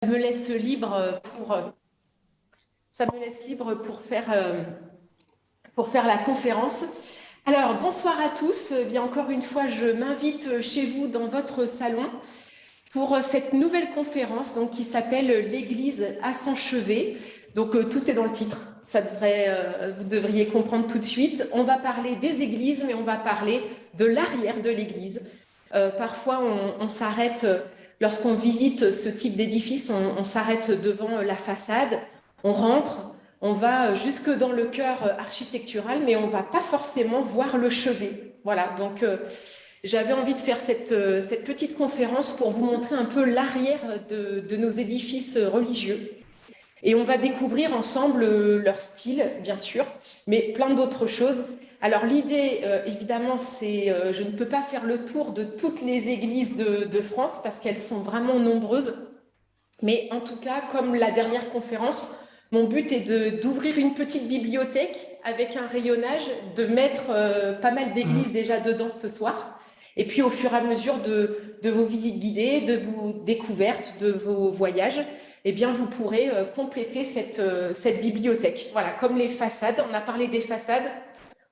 me laisse libre pour faire la conférence. Alors, bonsoir à tous. Eh bien, encore une fois, je m'invite chez vous dans votre salon pour cette nouvelle conférence donc, qui s'appelle «L'Église à son chevet». Donc, tout est dans le titre. Vous devriez comprendre tout de suite. On va parler des églises, mais on va parler de l'arrière de l'église. Parfois, on s'arrête, lorsqu'on visite ce type d'édifice, on s'arrête devant la façade, on rentre, on va jusque dans le cœur architectural, mais on ne va pas forcément voir le chevet. Voilà, donc j'avais envie de faire cette petite conférence pour vous montrer un peu l'arrière de nos édifices religieux. Et on va découvrir ensemble leur style, bien sûr, mais plein d'autres choses. Alors l'idée, évidemment, c'est, je ne peux pas faire le tour de toutes les églises de France parce qu'elles sont vraiment nombreuses. Mais en tout cas, comme la dernière conférence, mon but est d'ouvrir une petite bibliothèque avec un rayonnage, de mettre pas mal d'églises déjà dedans ce soir. Et puis au fur et à mesure de vos visites guidées, de vos découvertes, de vos voyages, eh bien vous pourrez compléter cette bibliothèque. Voilà, comme les façades, on a parlé des façades,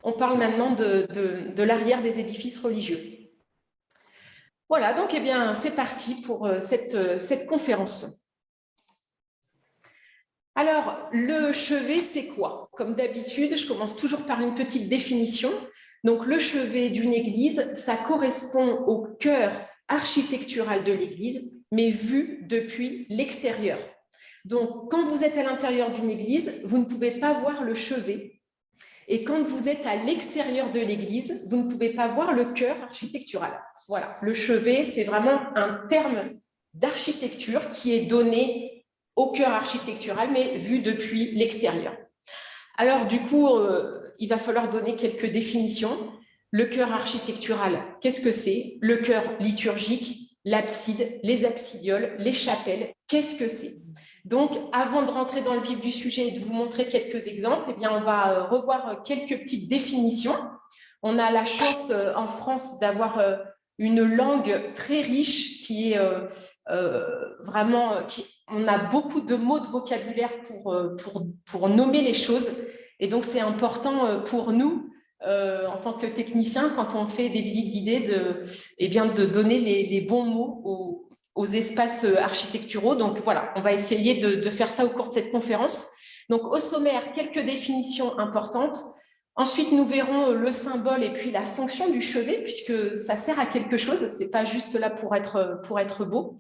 on parle maintenant de l'arrière des édifices religieux. Voilà, donc eh bien c'est parti pour cette conférence. Alors, le chevet, c'est quoi? Comme d'habitude, je commence toujours par une petite définition. Donc, le chevet d'une église, ça correspond au cœur architectural de l'église, mais vu depuis l'extérieur. Donc, quand vous êtes à l'intérieur d'une église, vous ne pouvez pas voir le chevet. Et quand vous êtes à l'extérieur de l'église, vous ne pouvez pas voir le cœur architectural. Voilà, le chevet, c'est vraiment un terme d'architecture qui est donné au cœur architectural, mais vu depuis l'extérieur. Alors, du coup, il va falloir donner quelques définitions. Le cœur architectural, qu'est-ce que c'est? Le cœur liturgique, l'abside, les absidioles, les chapelles, qu'est-ce que c'est? Donc, avant de rentrer dans le vif du sujet et de vous montrer quelques exemples, eh bien, on va revoir quelques petites définitions. On a la chance en France d'avoir une langue très riche qui est vraiment... on a beaucoup de mots de vocabulaire pour nommer les choses. Et donc, c'est important pour nous, en tant que techniciens, quand on fait des visites guidées, eh bien, de donner les bons mots aux espaces architecturaux. Donc, voilà, on va essayer de faire ça au cours de cette conférence. Donc, au sommaire, quelques définitions importantes. Ensuite, nous verrons le symbole et puis la fonction du chevet, puisque ça sert à quelque chose, ce n'est pas juste là pour être beau.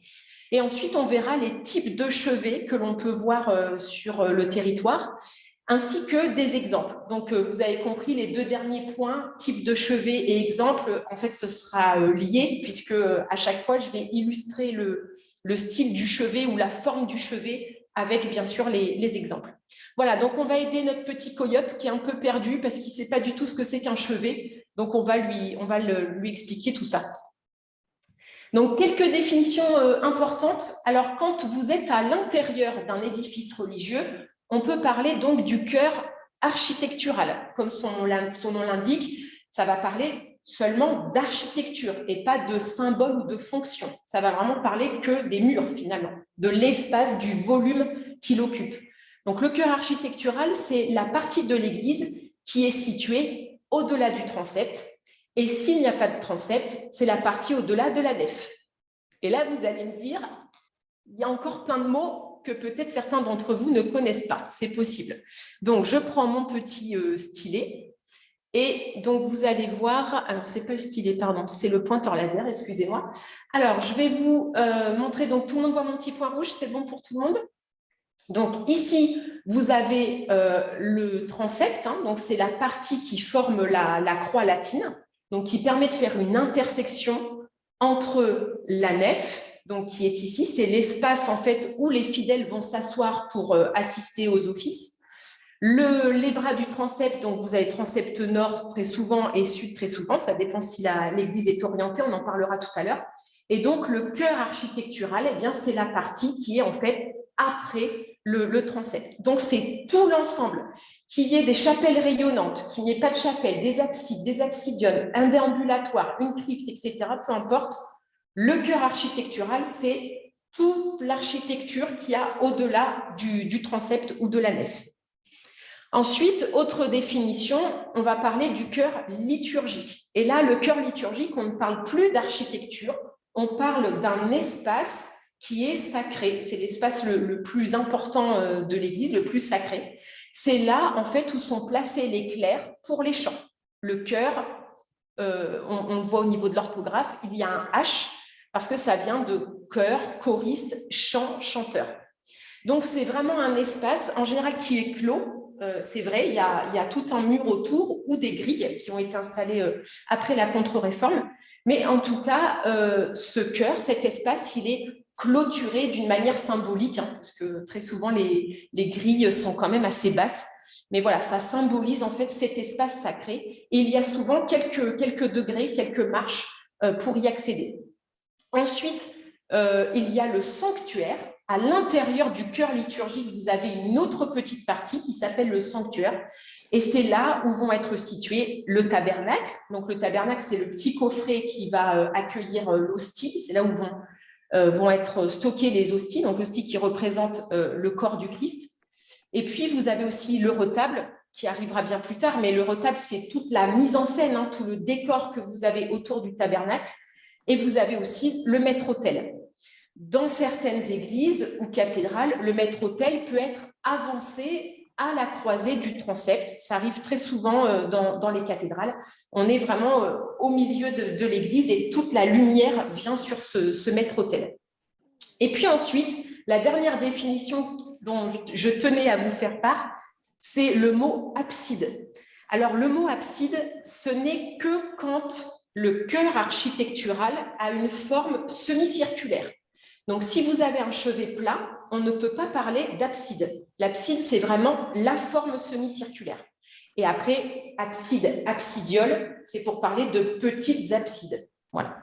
Et ensuite, on verra les types de chevets que l'on peut voir sur le territoire, ainsi que des exemples. Donc, vous avez compris les deux derniers points, type de chevet et exemple, en fait, ce sera lié, puisque à chaque fois, je vais illustrer le style du chevet ou la forme du chevet avec, bien sûr, les exemples. Voilà, donc on va aider notre petit coyote qui est un peu perdu parce qu'il ne sait pas du tout ce que c'est qu'un chevet. Donc, on va lui expliquer tout ça. Donc, quelques définitions importantes. Alors, quand vous êtes à l'intérieur d'un édifice religieux, on peut parler donc du cœur architectural. Comme son nom l'indique, ça va parler seulement d'architecture et pas de symbole ou de fonction. Ça va vraiment parler que des murs, finalement, de l'espace, du volume qu'il occupe. Donc, le cœur architectural, c'est la partie de l'église qui est située au-delà du transept. Et s'il n'y a pas de transept, c'est la partie au-delà de la nef. Et là, vous allez me dire, il y a encore plein de mots que peut-être certains d'entre vous ne connaissent pas. C'est possible. Donc, je prends mon petit stylet. Et donc, vous allez voir, alors, ce n'est pas le stylet, pardon, c'est le pointeur laser, excusez-moi. Alors, je vais vous montrer, donc tout le monde voit mon petit point rouge, c'est bon pour tout le monde? Donc, ici, vous avez le transept, hein, donc c'est la partie qui forme la croix latine, donc qui permet de faire une intersection entre la nef, donc qui est ici, c'est l'espace en fait où les fidèles vont s'asseoir pour assister aux offices. Les bras du transept, donc vous avez transept nord très souvent et sud très souvent, ça dépend si l'église est orientée, on en parlera tout à l'heure. Et donc le cœur architectural, eh bien c'est la partie qui est en fait après le transept. Donc c'est tout l'ensemble, qu'il y ait des chapelles rayonnantes, qu'il n'y ait pas de chapelle, des absides, des absidioles, un déambulatoire, une crypte, etc., peu importe, le cœur architectural, c'est toute l'architecture qu'il y a au-delà du transept ou de la nef. Ensuite, autre définition, on va parler du chœur liturgique. Et là, le chœur liturgique, on ne parle plus d'architecture, on parle d'un espace qui est sacré. C'est l'espace le plus important de l'église, le plus sacré. C'est là, en fait, où sont placés les clercs pour les chants. Le chœur, on le voit au niveau de l'orthographe, il y a un H parce que ça vient de chœur, choriste, chant, chanteur. Donc, c'est vraiment un espace, en général, qui est clos. C'est vrai, il y a tout un mur autour ou des grilles qui ont été installées après la contre-réforme. Mais en tout cas, ce chœur, cet espace, il est clôturé d'une manière symbolique, hein, parce que très souvent, les grilles sont quand même assez basses. Mais voilà, ça symbolise en fait cet espace sacré. Et il y a souvent quelques degrés, quelques marches pour y accéder. Ensuite, il y a le sanctuaire. À l'intérieur du chœur liturgique, vous avez une autre petite partie qui s'appelle le sanctuaire. Et c'est là où vont être situés le tabernacle. Donc, le tabernacle, c'est le petit coffret qui va accueillir l'hostie. C'est là où vont être stockées les hosties. Donc, l'hostie qui représente le corps du Christ. Et puis, vous avez aussi le retable qui arrivera bien plus tard. Mais le retable, c'est toute la mise en scène, hein, tout le décor que vous avez autour du tabernacle. Et vous avez aussi le maître-autel. Dans certaines églises ou cathédrales, le maître-autel peut être avancé à la croisée du transept. Ça arrive très souvent dans les cathédrales. On est vraiment au milieu de l'église et toute la lumière vient sur ce maître-autel. Et puis ensuite, la dernière définition dont je tenais à vous faire part, c'est le mot abside. Alors, le mot abside, ce n'est que quand le chœur architectural a une forme semi-circulaire. Donc, si vous avez un chevet plat, on ne peut pas parler d'abside. L'abside, c'est vraiment la forme semi-circulaire. Et après, abside, absidiole, c'est pour parler de petites absides. Voilà.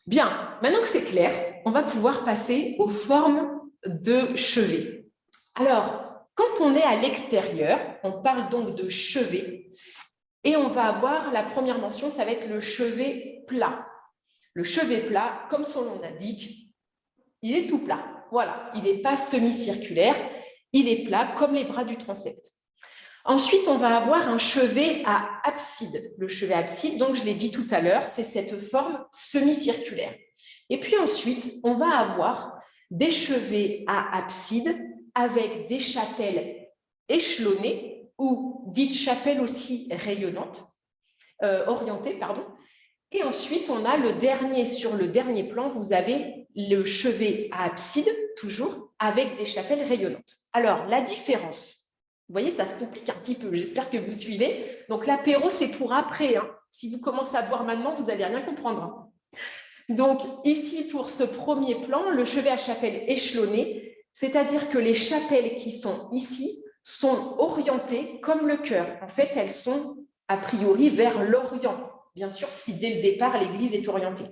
Bien, maintenant que c'est clair, on va pouvoir passer aux formes de chevet. Alors, quand on est à l'extérieur, on parle donc de chevet. Et on va avoir, la première mention, ça va être le chevet plat. Le chevet plat, comme son nom l'indique, il est tout plat. Voilà, il n'est pas semi-circulaire, il est plat comme les bras du transept. Ensuite, on va avoir un chevet à abside. Le chevet abside, donc je l'ai dit tout à l'heure, c'est cette forme semi-circulaire. Et puis ensuite, on va avoir des chevets à abside avec des chapelles échelonnées ou dites chapelles aussi rayonnantes, orientées, pardon. Et ensuite, on a sur le dernier plan, vous avez le chevet à abside, toujours, avec des chapelles rayonnantes. Alors, la différence, vous voyez, ça se complique un petit peu, j'espère que vous suivez. Donc, l'apéro, c'est pour après. Hein. Si vous commencez à boire maintenant, vous n'allez rien comprendre. Hein. Donc, ici, pour ce premier plan, le chevet à chapelle échelonnée, c'est-à-dire que les chapelles qui sont ici sont orientées comme le chœur. En fait, elles sont a priori vers l'Orient. Bien sûr, si dès le départ, l'église est orientée.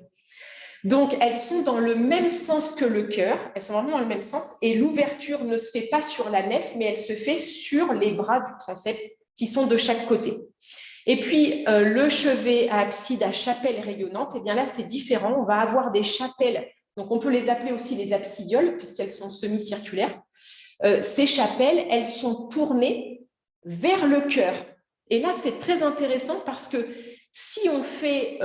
Donc, elles sont dans le même sens que le chœur, elles sont vraiment dans le même sens, et l'ouverture ne se fait pas sur la nef, mais elle se fait sur les bras du transept qui sont de chaque côté. Et puis, le chevet à abside à chapelle rayonnante, eh bien là, c'est différent. On va avoir des chapelles, donc on peut les appeler aussi les absidioles, puisqu'elles sont semi-circulaires. Ces chapelles, elles sont tournées vers le chœur. Et là, c'est très intéressant parce que si on fait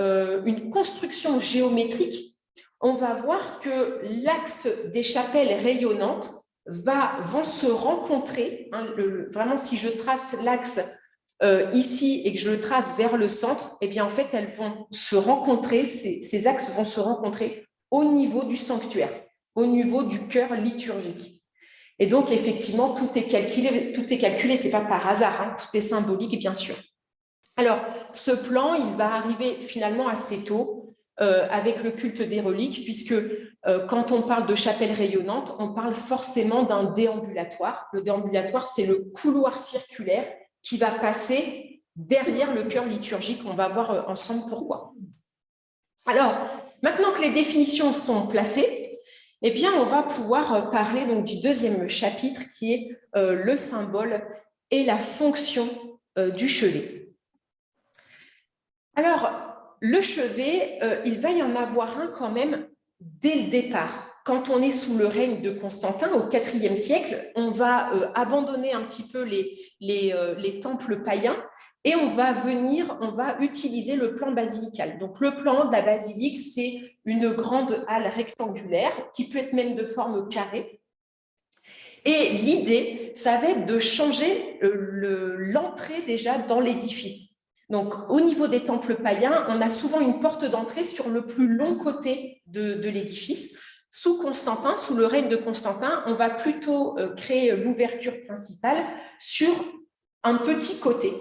une construction géométrique, on va voir que l'axe des chapelles rayonnantes vont se rencontrer. Hein, vraiment, si je trace l'axe ici et que je le trace vers le centre, eh bien, en fait, elles vont se rencontrer, ces axes vont se rencontrer au niveau du sanctuaire, au niveau du chœur liturgique. Et donc, effectivement, tout est calculé, ce n'est pas par hasard, hein, tout est symbolique, bien sûr. Alors, ce plan, il va arriver finalement assez tôt avec le culte des reliques, puisque quand on parle de chapelle rayonnante, on parle forcément d'un déambulatoire. Le déambulatoire, c'est le couloir circulaire qui va passer derrière le chœur liturgique. On va voir ensemble pourquoi. Alors, maintenant que les définitions sont placées, eh bien, on va pouvoir parler donc du deuxième chapitre qui est le symbole et la fonction du chevet. Alors, le chevet, il va y en avoir un quand même dès le départ. quand on est sous le règne de Constantin, au IVe siècle, on va abandonner un petit peu les temples païens et on va utiliser le plan basilical. Donc, le plan de la basilique, c'est une grande halle rectangulaire qui peut être même de forme carrée. Et l'idée, ça va être de changer l'entrée déjà dans l'édifice. Donc, au niveau des temples païens, on a souvent une porte d'entrée sur le plus long côté de l'édifice. Sous Constantin, sous le règne de Constantin, on va plutôt créer l'ouverture principale sur un petit côté.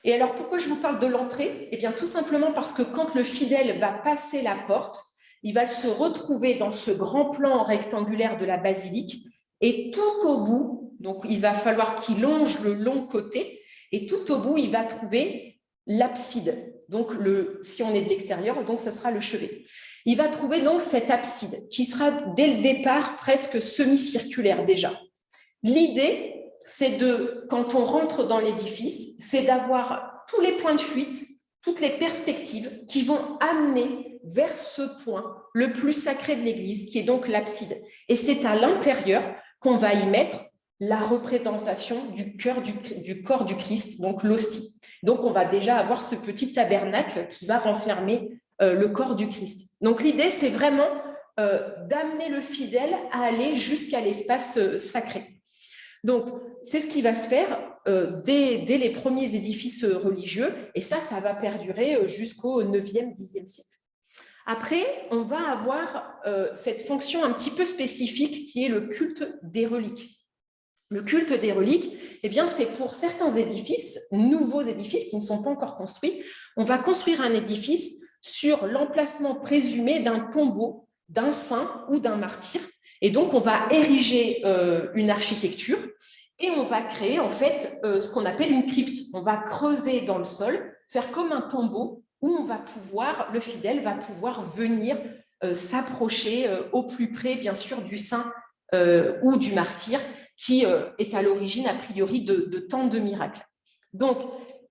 Et alors, pourquoi je vous parle de l'entrée? Eh bien, tout simplement parce que quand le fidèle va passer la porte, il va se retrouver dans ce grand plan rectangulaire de la basilique. Et tout au bout, donc il va falloir qu'il longe le long côté, et tout au bout, il va trouver l'abside. Donc, si on est de l'extérieur, donc ce sera le chevet. Il va trouver donc cette abside qui sera dès le départ presque semi-circulaire déjà. L'idée, c'est quand on rentre dans l'édifice, c'est d'avoir tous les points de fuite, toutes les perspectives qui vont amener vers ce point le plus sacré de l'Église, qui est donc l'abside. Et c'est à l'intérieur qu'on va y mettre la représentation du corps du Christ, donc l'hostie. Donc, on va déjà avoir ce petit tabernacle qui va renfermer le corps du Christ. Donc, l'idée, c'est vraiment d'amener le fidèle à aller jusqu'à l'espace sacré. Donc, c'est ce qui va se faire dès les premiers édifices religieux, et ça va perdurer jusqu'au 9e, 10e siècle. Après, on va avoir cette fonction un petit peu spécifique qui est le culte des reliques. Le culte des reliques, eh bien, c'est pour certains édifices, nouveaux édifices qui ne sont pas encore construits, on va construire un édifice sur l'emplacement présumé d'un tombeau, d'un saint ou d'un martyr. Et donc, on va ériger une architecture et on va créer en fait ce qu'on appelle une crypte. On va creuser dans le sol, faire comme un tombeau où le fidèle va pouvoir venir s'approcher au plus près, bien sûr, du saint ou du martyr, qui est à l'origine, a priori, de tant de miracles. Donc,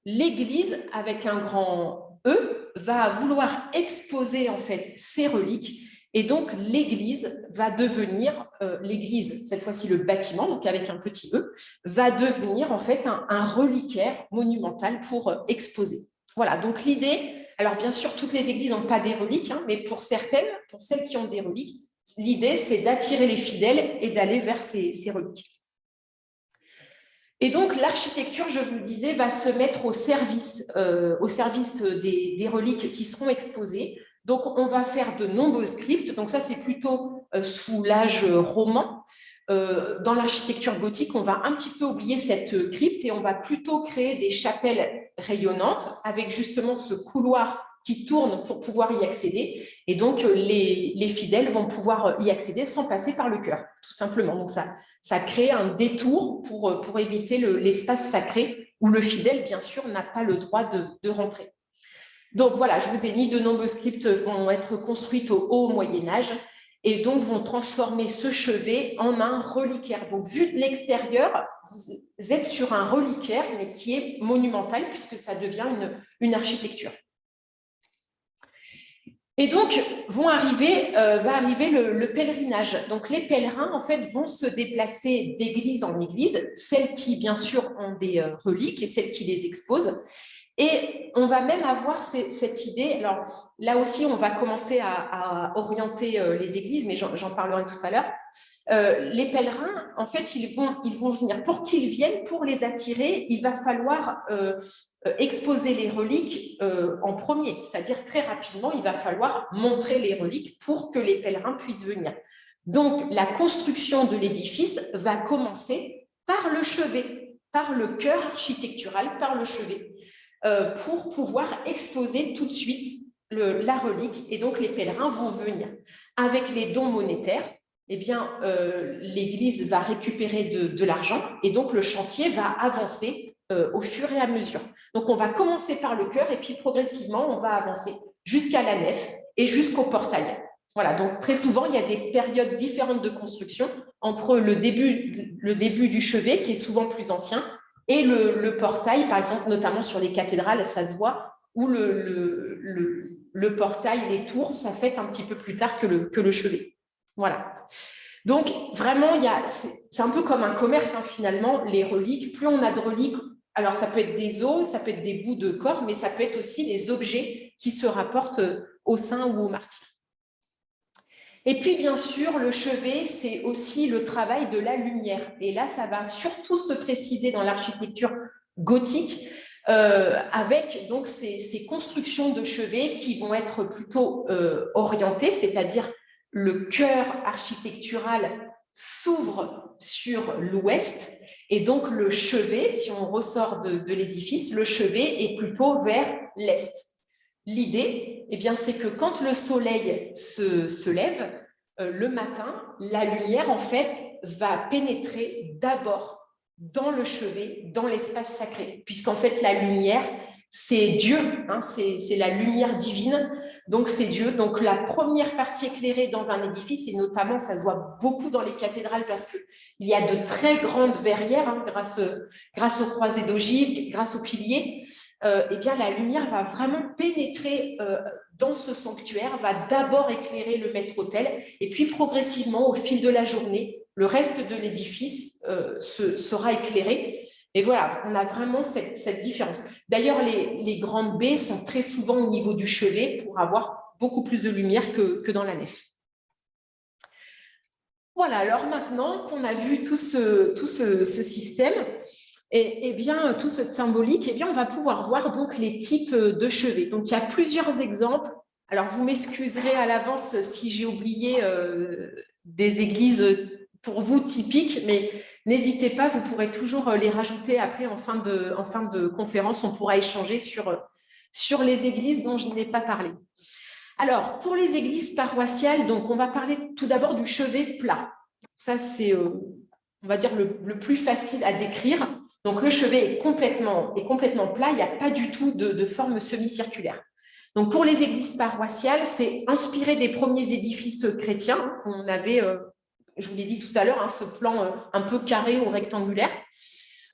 l'Église, avec un grand E, va vouloir exposer en fait ces reliques. Et donc, l'Église va devenir, l'Église, cette fois-ci le bâtiment, donc avec un petit E, va devenir en fait un reliquaire monumental pour exposer. Voilà, donc l'idée, alors bien sûr, toutes les églises n'ont pas des reliques, hein, mais pour certaines, pour celles qui ont des reliques, l'idée, c'est d'attirer les fidèles et d'aller vers ces reliques. Et donc, l'architecture, je vous le disais, va se mettre au service des reliques qui seront exposées. Donc, on va faire de nombreuses cryptes. Donc, ça, c'est plutôt sous l'âge roman. Dans l'architecture gothique, on va un petit peu oublier cette crypte et on va plutôt créer des chapelles rayonnantes avec justement ce couloir qui tourne pour pouvoir y accéder. Et donc, les fidèles vont pouvoir y accéder sans passer par le chœur, tout simplement. Donc, ça crée un détour pour éviter l'espace sacré où le fidèle, bien sûr, n'a pas le droit de rentrer. Donc, voilà, je vous ai mis de nombreuses cryptes vont être construites au haut Moyen-Âge et donc vont transformer ce chevet en un reliquaire. Donc, vu de l'extérieur, vous êtes sur un reliquaire, mais qui est monumental puisque ça devient une architecture. Et donc, va arriver le pèlerinage. Donc, les pèlerins, en fait, vont se déplacer d'église en église, celles qui, bien sûr, ont des reliques et celles qui les exposent. Et on va même avoir cette idée, alors là aussi, on va commencer à orienter les églises, mais j'en parlerai tout à l'heure. Les pèlerins, en fait, ils vont venir. Pour qu'ils viennent, pour les attirer, il va falloir exposer les reliques en premier, c'est-à-dire très rapidement, il va falloir montrer les reliques pour que les pèlerins puissent venir. Donc, la construction de l'édifice va commencer par le chevet, par le cœur architectural, par le chevet, pour pouvoir exposer tout de suite la relique. Et donc, les pèlerins vont venir. Avec les dons monétaires, eh bien, l'Église va récupérer de l'argent et donc le chantier va avancer au fur et à mesure. Donc, on va commencer par le chœur et puis progressivement, on va avancer jusqu'à la nef et jusqu'au portail. Voilà, donc très souvent, il y a des périodes différentes de construction entre le début du chevet, qui est souvent plus ancien, et le portail, par exemple, notamment sur les cathédrales, ça se voit, où le portail, les tours sont faites un petit peu plus tard que le chevet. Voilà. Donc, vraiment, c'est un peu comme un commerce, hein, finalement, les reliques. Plus on a de reliques, alors ça peut être des os, ça peut être des bouts de corps, mais ça peut être aussi les objets qui se rapportent au saint ou au martyr. Et puis, bien sûr, le chevet, c'est aussi le travail de la lumière. Et là, ça va surtout se préciser dans l'architecture gothique, avec donc ces constructions de chevets qui vont être plutôt orientées, c'est-à-dire le cœur architectural s'ouvre sur l'ouest, et donc le chevet, si on ressort de l'édifice, le chevet est plutôt vers l'est. L'idée, eh bien, c'est que quand le soleil se lève, le matin, la lumière, en fait, va pénétrer d'abord dans le chevet, dans l'espace sacré, puisqu'en fait, la lumière, c'est Dieu, hein, c'est la lumière divine, donc c'est Dieu. Donc, la première partie éclairée dans un édifice, et notamment, ça se voit beaucoup dans les cathédrales, parce qu'il y a de très grandes verrières, hein, grâce aux croisées d'ogives, grâce aux piliers, eh bien, la lumière va vraiment pénétrer dans ce sanctuaire, va d'abord éclairer le maître-autel, et puis progressivement, au fil de la journée, le reste de l'édifice sera éclairé. Et voilà, on a vraiment cette différence. D'ailleurs, les grandes baies sont très souvent au niveau du chevet pour avoir beaucoup plus de lumière que dans la nef. Voilà, alors maintenant qu'on a vu tout ce système, et bien, tout cette symbolique, eh bien, on va pouvoir voir donc les types de chevets. Donc, il y a plusieurs exemples. Alors, vous m'excuserez à l'avance si j'ai oublié des églises pour vous typiques, mais n'hésitez pas, vous pourrez toujours les rajouter après en fin de conférence. On pourra échanger sur les églises dont je n'ai pas parlé. Alors, pour les églises paroissiales, donc, on va parler tout d'abord du chevet plat. Ça, c'est, on va dire, le plus facile à décrire. Donc, le chevet est complètement plat, il n'y a pas du tout de forme semi-circulaire. Donc, pour les églises paroissiales, c'est inspiré des premiers édifices chrétiens. On avait, je vous l'ai dit tout à l'heure, hein, ce plan un peu carré ou rectangulaire.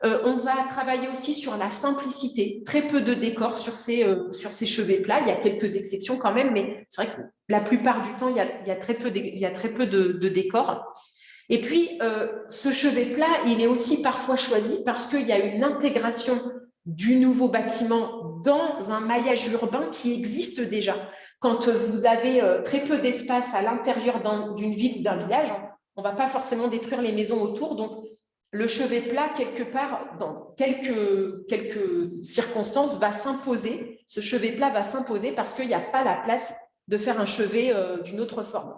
On va travailler aussi sur la simplicité, très peu de décors sur ces chevets plats. Il y a quelques exceptions quand même, mais c'est vrai que la plupart du temps, il y a très peu de décors. Et puis, ce chevet plat, il est aussi parfois choisi parce qu'il y a une intégration du nouveau bâtiment dans un maillage urbain qui existe déjà. Quand vous avez très peu d'espace à l'intérieur d'une ville ou d'un village, on ne va pas forcément détruire les maisons autour. Donc, le chevet plat, quelque part, dans quelques circonstances, va s'imposer. Ce chevet plat va s'imposer parce qu'il n'y a pas la place de faire un chevet d'une autre forme.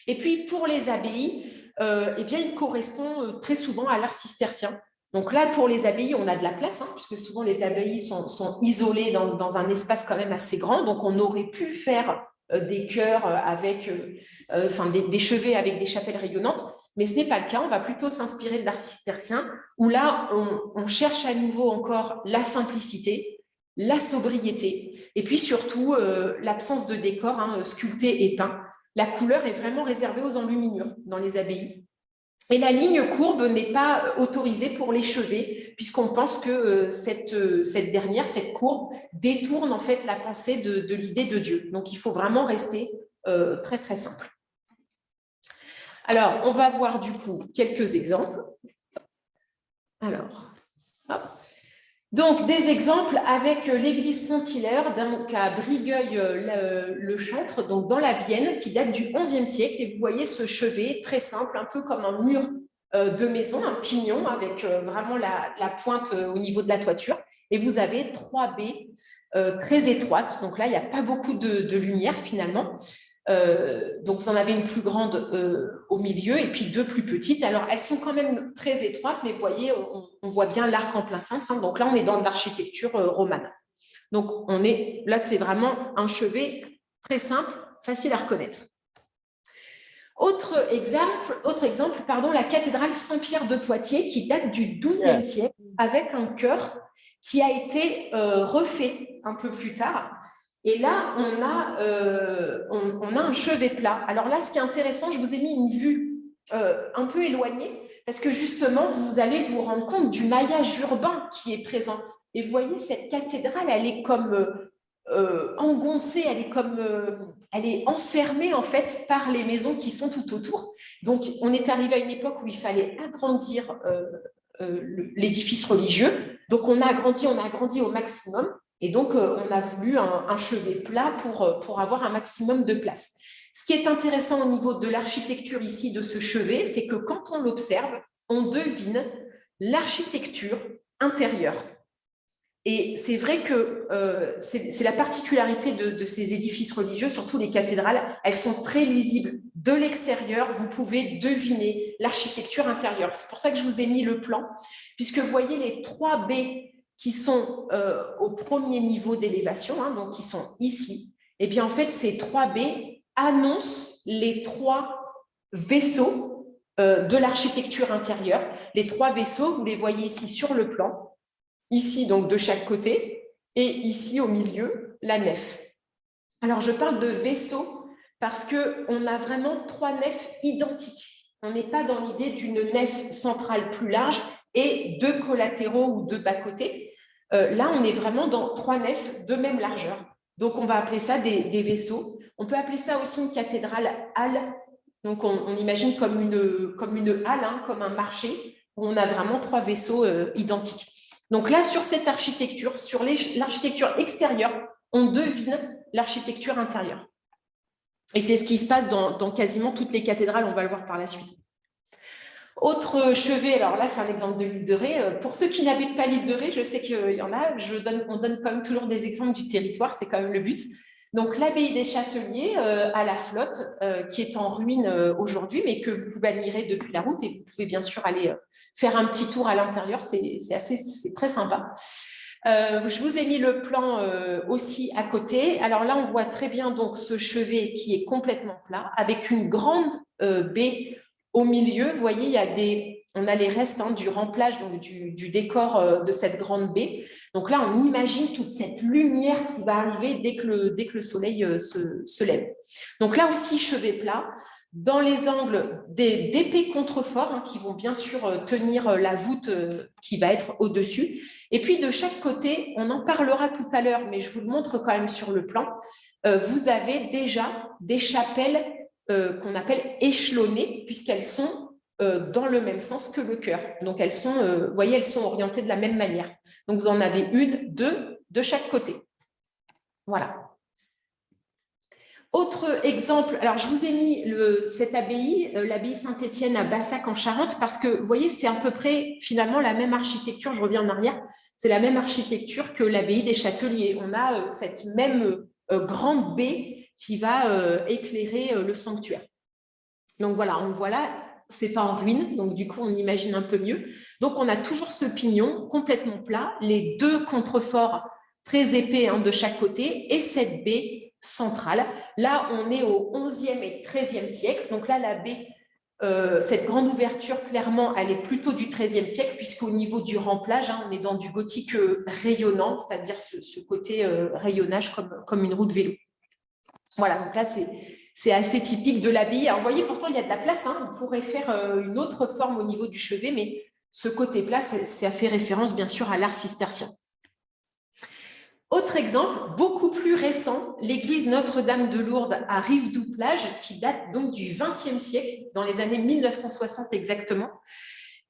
Et puis, pour les abbayes, eh bien, il correspond très souvent à l'art cistercien. Donc là, pour les abbayes, on a de la place, hein, puisque souvent les abbayes sont isolées dans un espace quand même assez grand. Donc, on aurait pu faire des chœurs avec, des chevets avec des chapelles rayonnantes, mais ce n'est pas le cas. On va plutôt s'inspirer de l'art cistercien, où là, on cherche à nouveau encore la simplicité, la sobriété, et puis surtout l'absence de décor sculpté et peint. La couleur est vraiment réservée aux enluminures dans les abbayes. Et la ligne courbe n'est pas autorisée pour les chevets, puisqu'on pense que cette courbe, détourne en fait la pensée de l'idée de Dieu. Donc, il faut vraiment rester très, très simple. Alors, on va voir du coup quelques exemples. Alors, hop. Donc, des exemples avec l'église Saint-Hilaire, donc à Brigueuil-le-Châtre, donc dans la Vienne, qui date du XIe siècle. Et vous voyez ce chevet très simple, un peu comme un mur de maison, un pignon avec vraiment la pointe au niveau de la toiture. Et vous avez 3 baies très étroites. Donc là, il n'y a pas beaucoup de lumière finalement. Donc, vous en avez une plus grande au milieu et puis 2 plus petites. Alors, elles sont quand même très étroites, mais vous voyez, on voit bien l'arc en plein cintre. Hein. Donc là, on est dans de l'architecture romane. Donc, là, c'est vraiment un chevet très simple, facile à reconnaître. Autre exemple, la cathédrale Saint-Pierre de Poitiers qui date du XIIe siècle avec un chœur qui a été refait un peu plus tard. Et là, on a un chevet plat. Alors là, ce qui est intéressant, je vous ai mis une vue un peu éloignée parce que justement, vous allez vous rendre compte du maillage urbain qui est présent. Et vous voyez, cette cathédrale, elle est comme engoncée, elle est enfermée en fait par les maisons qui sont tout autour. Donc, on est arrivé à une époque où il fallait agrandir l'édifice religieux. Donc, on a agrandi au maximum. Et donc, on a voulu un chevet plat pour avoir un maximum de place. Ce qui est intéressant au niveau de l'architecture ici de ce chevet, c'est que quand on l'observe, on devine l'architecture intérieure. Et c'est vrai que c'est la particularité de ces édifices religieux, surtout les cathédrales, elles sont très lisibles. De l'extérieur, vous pouvez deviner l'architecture intérieure. C'est pour ça que je vous ai mis le plan, puisque vous voyez les 3 baies qui sont au premier niveau d'élévation, hein, donc qui sont ici. Et bien en fait, ces 3 baies annoncent les 3 vaisseaux de l'architecture intérieure. Les 3 vaisseaux, vous les voyez ici sur le plan. Ici, donc, de chaque côté, et ici, au milieu, la nef. Alors, je parle de vaisseau parce qu'on a vraiment 3 nefs identiques. On n'est pas dans l'idée d'une nef centrale plus large et 2 collatéraux ou 2 bas-côtés. Là, on est vraiment dans 3 nefs de même largeur. Donc, on va appeler ça des vaisseaux. On peut appeler ça aussi une cathédrale halle. Donc, on imagine comme une halle, hein, comme un marché, où on a vraiment 3 vaisseaux identiques. Donc là, sur cette architecture, sur l'architecture extérieure, on devine l'architecture intérieure. Et c'est ce qui se passe dans quasiment toutes les cathédrales, on va le voir par la suite. Autre chevet, alors là, c'est un exemple de l'île de Ré. Pour ceux qui n'habitent pas l'île de Ré, je sais qu'il y en a, on donne quand même toujours des exemples du territoire, c'est quand même le but. Donc, l'abbaye des Châteliers à la Flotte, qui est en ruine aujourd'hui, mais que vous pouvez admirer depuis la route, et vous pouvez bien sûr aller faire un petit tour à l'intérieur, c'est très sympa. Je vous ai mis le plan aussi à côté. Alors là, on voit très bien donc ce chevet qui est complètement plat, avec une grande baie au milieu. Vous voyez, on a les restes du remplage, donc du décor de cette grande baie. Donc là, on imagine toute cette lumière qui va arriver dès que le soleil se lève. Donc là aussi, chevet plat. Dans les angles, d'épais contreforts qui vont bien sûr tenir la voûte qui va être au-dessus. Et puis de chaque côté, on en parlera tout à l'heure, mais je vous le montre quand même sur le plan, vous avez déjà des chapelles qu'on appelle échelonnées, puisqu'elles sont dans le même sens que le chœur. Donc elles sont, vous voyez, elles sont orientées de la même manière. Donc vous en avez une, 2 de chaque côté. Voilà. Autre exemple, alors je vous ai mis cette abbaye, l'abbaye Saint-Étienne à Bassac en Charente, parce que vous voyez, c'est à peu près finalement la même architecture, je reviens en arrière, c'est la même architecture que l'abbaye des Châteliers. On a cette même grande baie qui va éclairer le sanctuaire. Donc voilà, on voit là, c'est pas en ruine, donc du coup on imagine un peu mieux. Donc on a toujours ce pignon complètement plat, les 2 contreforts très épais de chaque côté, et cette baie centrale. Là, on est au XIe et XIIIe siècle. Donc là, la baie, cette grande ouverture, clairement, elle est plutôt du XIIIe siècle, puisqu'au niveau du remplage, on est dans du gothique rayonnant, c'est-à-dire ce côté rayonnage comme une roue de vélo. Voilà, donc là, c'est assez typique de l'abbaye. Alors, vous voyez, pourtant, il y a de la place. On pourrait faire une autre forme au niveau du chevet, mais ce côté plat, ça fait référence, bien sûr, à l'art cistercien. Autre exemple, beaucoup plus récent, l'église Notre-Dame de Lourdes à Rive-Douplage, qui date donc du XXe siècle, dans les années 1960 exactement.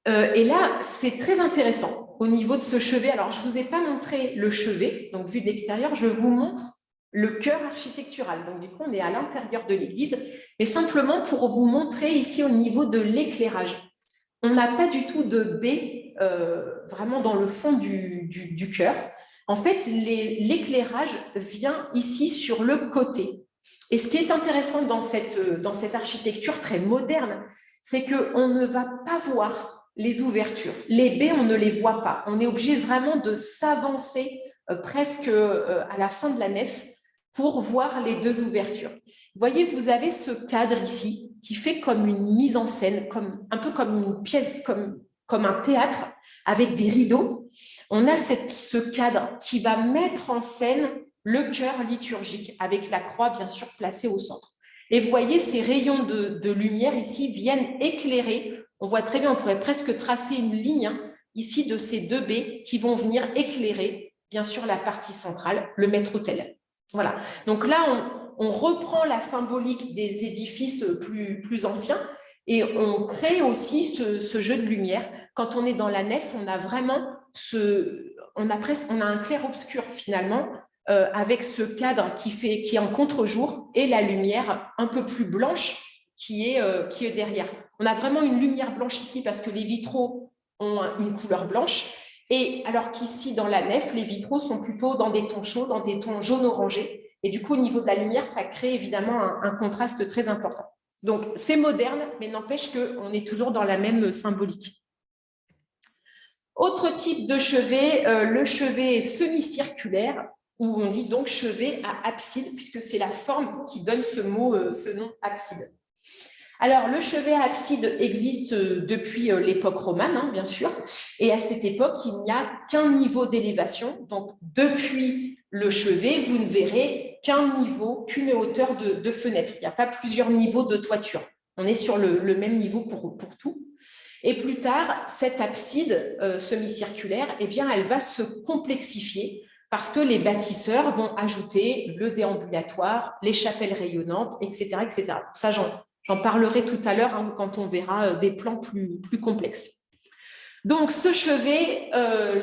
Et là, c'est très intéressant au niveau de ce chevet. Alors, je ne vous ai pas montré le chevet, donc vu de l'extérieur, je vous montre le chœur architectural. Donc, du coup, on est à l'intérieur de l'église, mais simplement pour vous montrer ici au niveau de l'éclairage. On n'a pas du tout de baie vraiment dans le fond du chœur. En fait, l'éclairage vient ici sur le côté. Et ce qui est intéressant dans cette architecture très moderne, c'est qu'on ne va pas voir les ouvertures. Les baies, on ne les voit pas. On est obligé vraiment de s'avancer presque à la fin de la nef pour voir les 2 ouvertures. Vous voyez, vous avez ce cadre ici qui fait comme une mise en scène, un peu comme une pièce, comme un théâtre avec des rideaux. On a ce cadre qui va mettre en scène le chœur liturgique avec la croix bien sûr placée au centre. Et vous voyez, ces rayons de lumière ici viennent éclairer. On voit très bien, on pourrait presque tracer une ligne ici de ces 2 baies qui vont venir éclairer bien sûr la partie centrale, le maître-autel. Voilà. Donc là, on reprend la symbolique des édifices plus anciens et on crée aussi ce jeu de lumière. Quand on est dans la nef, on a vraiment on a un clair-obscur finalement, avec ce cadre qui est en contre-jour et la lumière un peu plus blanche qui est derrière. On a vraiment une lumière blanche ici parce que les vitraux ont une couleur blanche. Et alors qu'ici, dans la nef, les vitraux sont plutôt dans des tons chauds, dans des tons jaune-orangé. Et du coup, au niveau de la lumière, ça crée évidemment un contraste très important. Donc, c'est moderne, mais n'empêche qu'on est toujours dans la même symbolique. Autre type de chevet, le chevet semi-circulaire, où on dit donc chevet à abside, puisque c'est la forme qui donne ce nom abside. Alors, le chevet à abside existe depuis l'époque romane, hein, bien sûr, et à cette époque, il n'y a qu'un niveau d'élévation. Donc, depuis le chevet, vous ne verrez qu'un niveau, qu'une hauteur de fenêtre. Il n'y a pas plusieurs niveaux de toiture. On est sur le même niveau pour tout. Et plus tard, cette abside semi-circulaire, eh bien, elle va se complexifier parce que les bâtisseurs vont ajouter le déambulatoire, les chapelles rayonnantes, etc. etc. Ça, j'en parlerai tout à l'heure hein, quand on verra des plans plus complexes. Donc, ce chevet,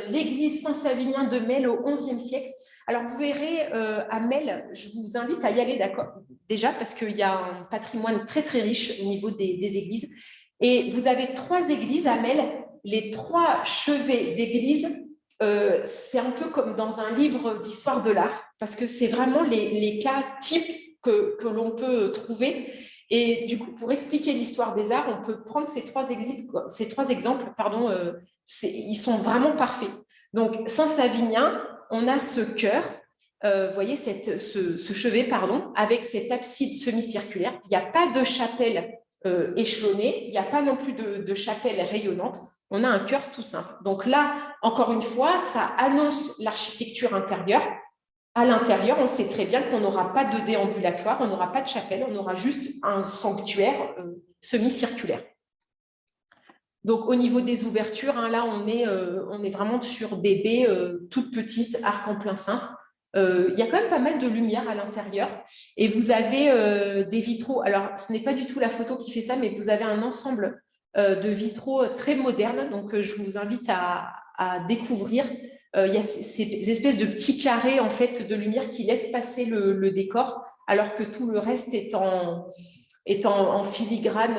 l'église Saint-Savinien de Melle au XIe siècle. Alors, vous verrez, à Melle, je vous invite à y aller, d'accord, déjà, parce qu'il y a un patrimoine très, très riche au niveau des églises. Et vous avez 3 églises à Melle. Les 3 chevets d'église, c'est un peu comme dans un livre d'histoire de l'art, parce que c'est vraiment les cas types que l'on peut trouver. Et du coup, pour expliquer l'histoire des arts, on peut prendre ces trois exemples, ils sont vraiment parfaits. Donc, Saint-Savinien, on a ce chœur, vous voyez, ce chevet, avec cette abside semi-circulaire. Il n'y a pas de chapelle échelonnée, il n'y a pas non plus de chapelle rayonnante. On a un chœur tout simple. Donc là, encore une fois, ça annonce l'architecture intérieure. À l'intérieur, on sait très bien qu'on n'aura pas de déambulatoire, on n'aura pas de chapelle, on aura juste un sanctuaire semi-circulaire. Donc, au niveau des ouvertures, hein, là, on est vraiment sur des baies toutes petites, arc en plein cintre. Il y a quand même pas mal de lumière à l'intérieur. Et vous avez des vitraux. Alors, ce n'est pas du tout la photo qui fait ça, mais vous avez un ensemble de vitraux très modernes. Donc, je vous invite à découvrir. Il y a ces espèces de petits carrés en fait, de lumière qui laissent passer le décor, alors que tout le reste est en filigrane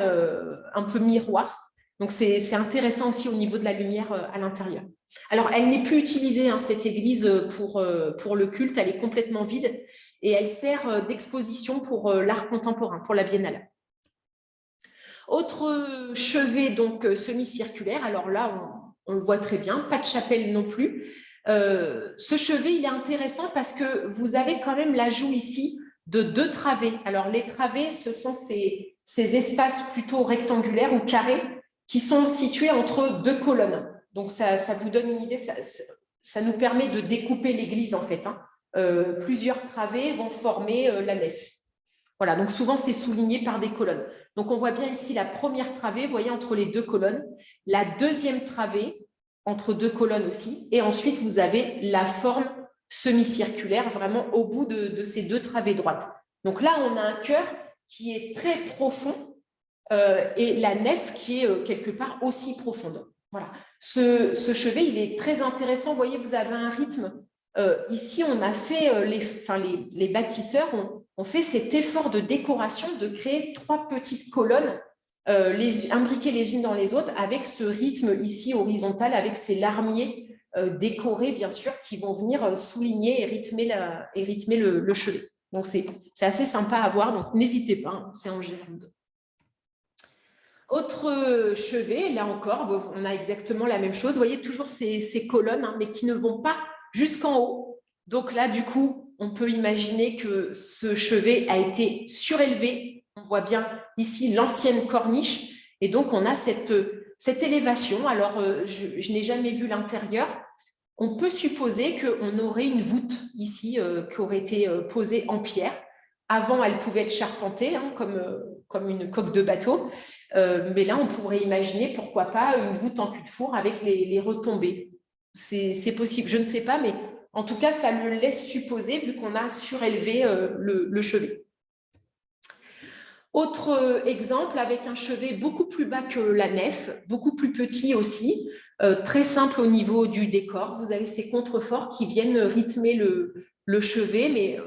un peu miroir. Donc, c'est intéressant aussi au niveau de la lumière à l'intérieur. Alors, elle n'est plus utilisée, hein, cette église, pour le culte. Elle est complètement vide et elle sert d'exposition pour l'art contemporain, pour la Biennale. Autre chevet, donc semi-circulaire. Alors là, on le voit très bien, pas de chapelle non plus. Ce chevet, il est intéressant parce que vous avez quand même l'ajout ici de 2 travées. Alors, les travées, ce sont ces espaces plutôt rectangulaires ou carrés qui sont situés entre 2 colonnes. Donc, ça vous donne une idée, ça nous permet de découper l'église, en fait. Hein. Plusieurs travées vont former la nef. Voilà, donc souvent, c'est souligné par des colonnes. Donc, on voit bien ici la première travée, vous voyez, entre les 2 colonnes. La deuxième travée, entre 2 colonnes aussi. Et ensuite, vous avez la forme semi-circulaire, vraiment au bout de ces 2 travées droites. Donc là, on a un chœur qui est très profond et la nef qui est quelque part aussi profonde. Voilà. Ce chevet, il est très intéressant. Vous voyez, vous avez un rythme. Ici, on a fait, les bâtisseurs ont fait cet effort de décoration de créer 3 petites colonnes imbriquées les unes dans les autres avec ce rythme ici horizontal, avec ces larmiers décorés, bien sûr, qui vont venir souligner et rythmer le chevet. Donc, c'est assez sympa à voir, donc n'hésitez pas, hein, c'est en Gironde. Autre chevet, là encore, on a exactement la même chose. Vous voyez toujours ces colonnes, hein, mais qui ne vont pas jusqu'en haut. Donc là, du coup, on peut imaginer que ce chevet a été surélevé. On voit bien ici l'ancienne corniche. Et donc, on a cette élévation. Alors, je n'ai jamais vu l'intérieur. On peut supposer qu'on aurait une voûte ici qui aurait été posée en pierre. Avant, elle pouvait être charpentée, hein, comme une coque de bateau. Mais là, on pourrait imaginer, pourquoi pas, une voûte en cul-de-four avec les retombées. C'est possible, je ne sais pas, mais En tout cas, ça le laisse supposer vu qu'on a surélevé le chevet. Autre exemple avec un chevet beaucoup plus bas que la nef, beaucoup plus petit aussi, très simple au niveau du décor. Vous avez ces contreforts qui viennent rythmer le chevet, mais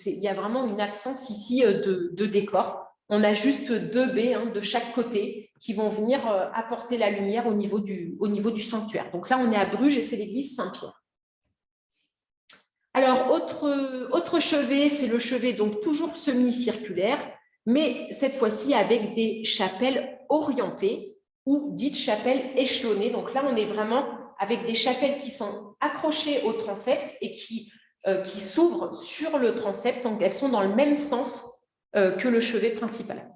il y a vraiment une absence ici de décor. On a juste deux baies de chaque côté qui vont venir apporter la lumière au niveau du sanctuaire. Donc là, on est à Bruges et c'est l'église Saint-Pierre. Alors, autre chevet, c'est le chevet donc toujours semi-circulaire, mais cette fois-ci avec des chapelles orientées ou dites chapelles échelonnées. Donc là, on est vraiment avec des chapelles qui sont accrochées au transept et qui s'ouvrent sur le transept. Donc, elles sont dans le même sens que le chevet principal.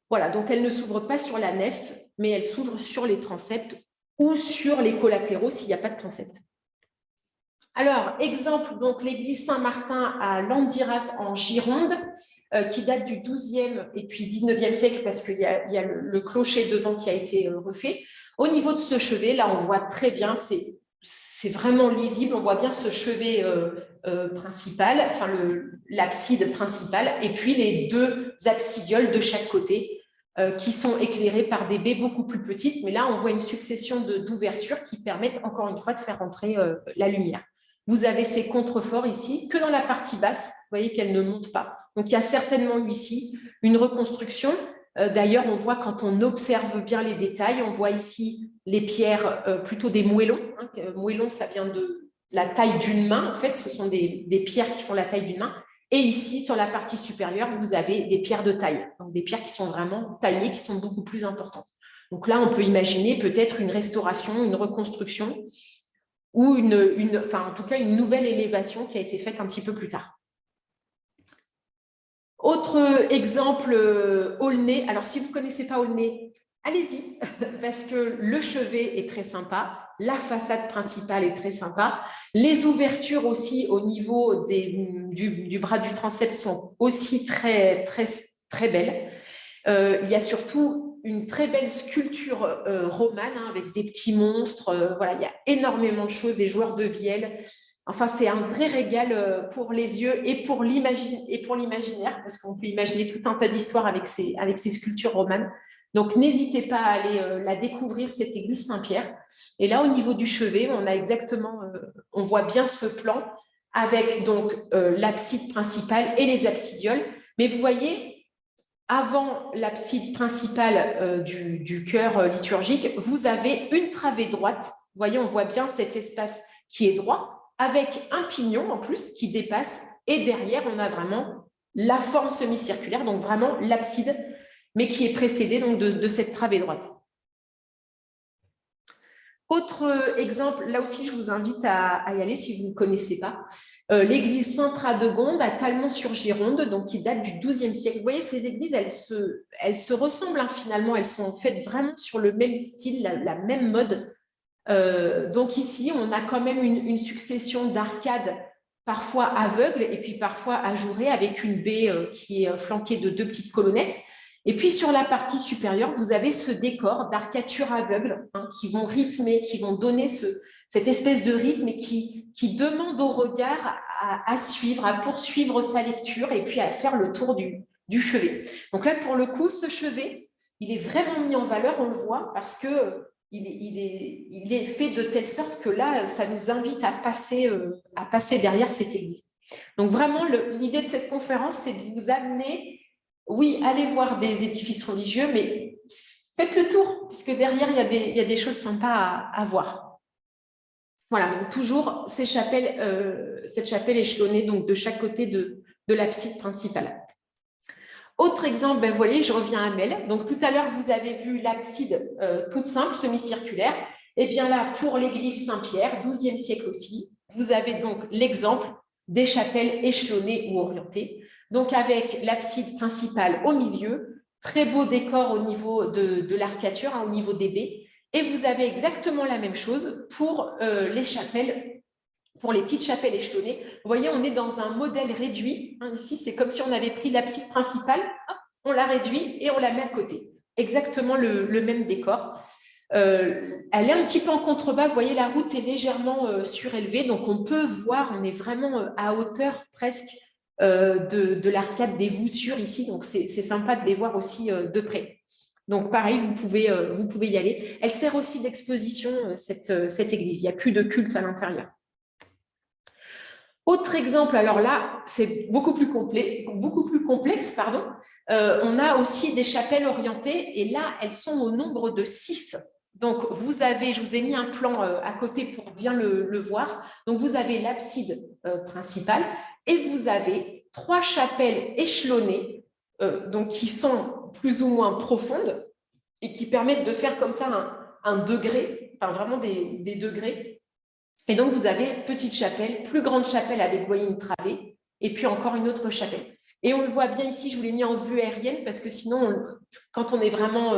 Voilà, donc elles ne s'ouvrent pas sur la nef, mais elles s'ouvrent sur les transepts ou sur les collatéraux s'il n'y a pas de transept. Alors, exemple, donc l'église Saint-Martin à Landiras en Gironde, qui date du XIIe et puis XIXe siècle parce qu'il y a le clocher devant qui a été refait. Au niveau de ce chevet, là, on voit très bien, c'est vraiment lisible, on voit bien ce chevet principal, enfin l'abside principale, et puis les deux absidioles de chaque côté qui sont éclairées par des baies beaucoup plus petites, mais là, on voit une succession d'ouvertures qui permettent encore une fois de faire entrer la lumière. Vous avez ces contreforts ici, que dans la partie basse, vous voyez qu'elle ne monte pas. Donc, il y a certainement eu ici une reconstruction. D'ailleurs, on voit quand on observe bien les détails, on voit ici les pierres, plutôt des moellons. Moellons, ça vient de la taille d'une main, en fait, ce sont des pierres qui font la taille d'une main. Et ici, sur la partie supérieure, vous avez des pierres de taille, donc des pierres qui sont vraiment taillées, qui sont beaucoup plus importantes. Donc là, on peut imaginer peut-être une restauration, une reconstruction, ou en tout cas une nouvelle élévation qui a été faite un petit peu plus tard. Autre exemple, Aulnay. Alors, si vous ne connaissez pas Aulnay, allez-y, parce que le chevet est très sympa, la façade principale est très sympa, les ouvertures aussi au niveau du bras du transept sont aussi très, très, très belles. Il y a surtout une très belle sculpture romane avec des petits monstres. Voilà, il y a énormément de choses, des joueurs de vielle. Enfin, c'est un vrai régal pour les yeux et pour l'imaginaire, parce qu'on peut imaginer tout un tas d'histoires avec ces sculptures romanes. Donc, n'hésitez pas à aller la découvrir, cette église Saint-Pierre. Et là, au niveau du chevet, on a exactement, on voit bien ce plan avec donc l'abside principale et les absidioles. Mais vous voyez, avant l'abside principale du chœur liturgique, vous avez une travée droite. Vous voyez, on voit bien cet espace qui est droit, avec un pignon en plus qui dépasse. Et derrière, on a vraiment la forme semi-circulaire, donc vraiment l'abside, mais qui est précédée donc, de cette travée droite. Autre exemple, là aussi, je vous invite à y aller si vous ne connaissez pas. L'église Sainte-Radegonde à Talmont-sur-Gironde, donc qui date du XIIe siècle. Vous voyez, ces églises, elles se ressemblent finalement. Elles sont faites vraiment sur le même style, la même mode. Donc ici, on a quand même une succession d'arcades parfois aveugles et puis parfois ajourées avec une baie qui est flanquée de deux petites colonnettes. Et puis sur la partie supérieure, vous avez ce décor d'arcatures aveugles qui vont rythmer, qui vont donner cette espèce de rythme et qui demande au regard à suivre, à poursuivre sa lecture et puis à faire le tour du chevet. Donc là, pour le coup, ce chevet, il est vraiment mis en valeur, on le voit, parce que il est fait de telle sorte que là, ça nous invite à passer derrière cette église. Donc vraiment, l'idée de cette conférence, c'est de vous amener, oui, allez voir des édifices religieux, mais faites le tour, parce que derrière, il y a des choses sympas à voir. Voilà, donc toujours cette chapelle échelonnée donc de chaque côté de l'abside principale. Autre exemple, vous voyez, je reviens à Mel. Donc, tout à l'heure, vous avez vu l'abside toute simple, semi-circulaire. Et bien là, pour l'église Saint-Pierre, XIIe siècle aussi, vous avez donc l'exemple des chapelles échelonnées ou orientées. Donc, avec l'abside principale au milieu, très beau décor au niveau de l'arcature, au niveau des baies. Et vous avez exactement la même chose pour les chapelles. Pour les petites chapelles échelonnées, vous voyez, on est dans un modèle réduit. Ici, c'est comme si on avait pris l'abside principale, on la réduit et on la met à côté. Exactement le même décor. Elle est un petit peu en contrebas. Vous voyez, la route est légèrement surélevée. Donc, on peut voir, on est vraiment à hauteur presque de l'arcade des voûtures ici. Donc, c'est sympa de les voir aussi de près. Donc, pareil, vous pouvez y aller. Elle sert aussi d'exposition, cette église. Il n'y a plus de culte à l'intérieur. Autre exemple, alors là, c'est beaucoup plus complexe, pardon. On a aussi des chapelles orientées et là, elles sont au nombre de 6. Donc, je vous ai mis un plan à côté pour bien le voir. Donc, vous avez l'abside principale et vous avez 3 chapelles échelonnées, donc qui sont plus ou moins profondes et qui permettent de faire comme ça un degré, enfin vraiment des degrés. Et donc, vous avez petite chapelle, plus grande chapelle avec, vous voyez, une travée, et puis encore une autre chapelle. Et on le voit bien ici, je vous l'ai mis en vue aérienne, parce que sinon, quand on est vraiment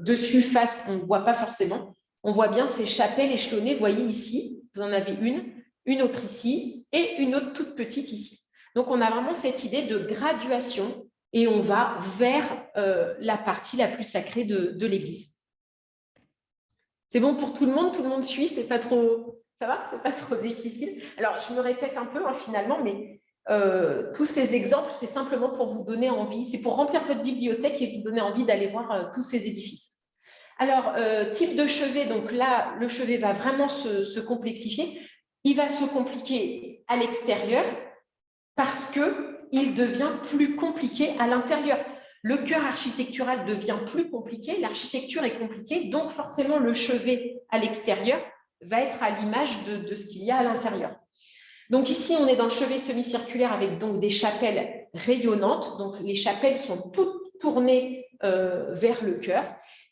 dessus, face, on ne voit pas forcément. On voit bien ces chapelles échelonnées, vous voyez ici, vous en avez une autre ici, et une autre toute petite ici. Donc, on a vraiment cette idée de graduation, et on va vers la partie la plus sacrée de l'Église. C'est bon pour tout le monde suit, c'est pas trop... Ça va? C'est pas trop difficile. Alors, je me répète un peu finalement, mais tous ces exemples, c'est simplement pour vous donner envie, c'est pour remplir votre bibliothèque et vous donner envie d'aller voir tous ces édifices. Alors, type de chevet, donc là, le chevet va vraiment se complexifier. Il va se compliquer à l'extérieur parce qu'il devient plus compliqué à l'intérieur. Le cœur architectural devient plus compliqué, l'architecture est compliquée, donc forcément le chevet à l'extérieur va être à l'image de ce qu'il y a à l'intérieur. Donc ici, on est dans le chevet semi-circulaire avec donc des chapelles rayonnantes. Donc les chapelles sont toutes tournées vers le cœur.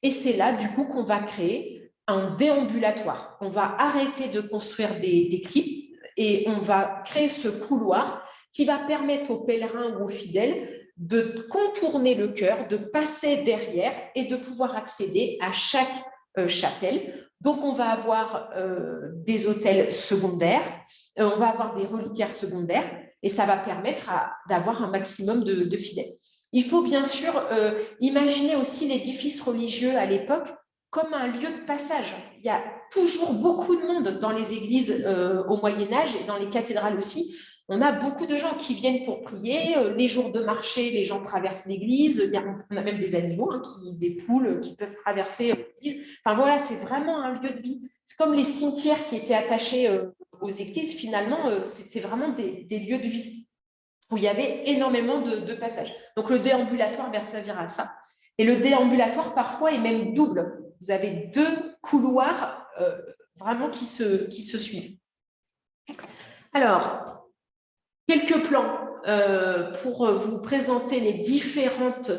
Et c'est là, du coup, qu'on va créer un déambulatoire. On va arrêter de construire des cryptes et on va créer ce couloir qui va permettre aux pèlerins ou aux fidèles de contourner le chœur, de passer derrière et de pouvoir accéder à chaque chapelle. Donc, on va avoir des autels secondaires, on va avoir des reliquaires secondaires et ça va permettre d'avoir un maximum de fidèles. Il faut bien sûr imaginer aussi l'édifice religieux à l'époque comme un lieu de passage. Il y a toujours beaucoup de monde dans les églises au Moyen-Âge et dans les cathédrales aussi. On a beaucoup de gens qui viennent pour prier. Les jours de marché, les gens traversent l'église. On a même des animaux, des poules qui peuvent traverser l'église. Enfin voilà, c'est vraiment un lieu de vie. C'est comme les cimetières qui étaient attachés aux églises. Finalement, c'était vraiment des lieux de vie où il y avait énormément de passages. Donc le déambulatoire va servir à ça. Et le déambulatoire, parfois, est même double. Vous avez 2 couloirs vraiment qui se suivent. Alors, quelques plans pour vous présenter les différentes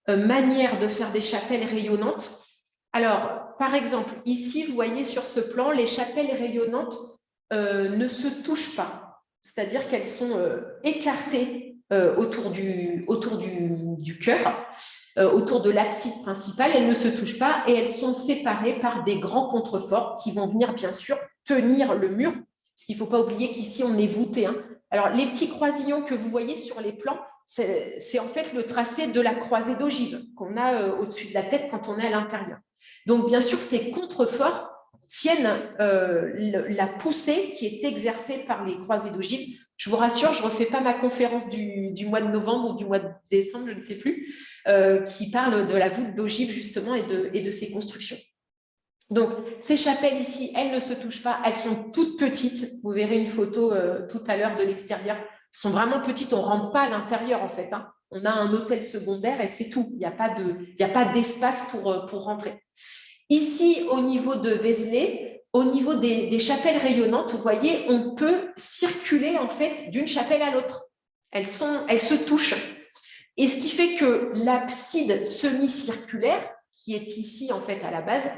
manières de faire des chapelles rayonnantes. Alors, par exemple, ici, vous voyez sur ce plan, les chapelles rayonnantes ne se touchent pas. C'est-à-dire qu'elles sont écartées autour du chœur, autour de l'abside principale. Elles ne se touchent pas et elles sont séparées par des grands contreforts qui vont venir, bien sûr, tenir le mur. Parce qu'il ne faut pas oublier qu'ici, on est voûté. Alors, les petits croisillons que vous voyez sur les plans, c'est en fait le tracé de la croisée d'ogive qu'on a au-dessus de la tête quand on est à l'intérieur. Donc, bien sûr, ces contreforts tiennent la poussée qui est exercée par les croisées d'ogive. Je vous rassure, je ne refais pas ma conférence du mois de novembre ou du mois de décembre, je ne sais plus, qui parle de la voûte d'ogive justement et de ses constructions. Donc, ces chapelles ici, elles ne se touchent pas, elles sont toutes petites. Vous verrez une photo tout à l'heure de l'extérieur. Elles sont vraiment petites, on ne rentre pas à l'intérieur en fait. On a un hôtel secondaire et c'est tout. Il n'y a pas d'espace pour rentrer. Ici, au niveau de Vézelay, au niveau des chapelles rayonnantes, vous voyez, on peut circuler en fait d'une chapelle à l'autre. Elles se touchent. Et ce qui fait que l'abside semi-circulaire, qui est ici en fait à la base,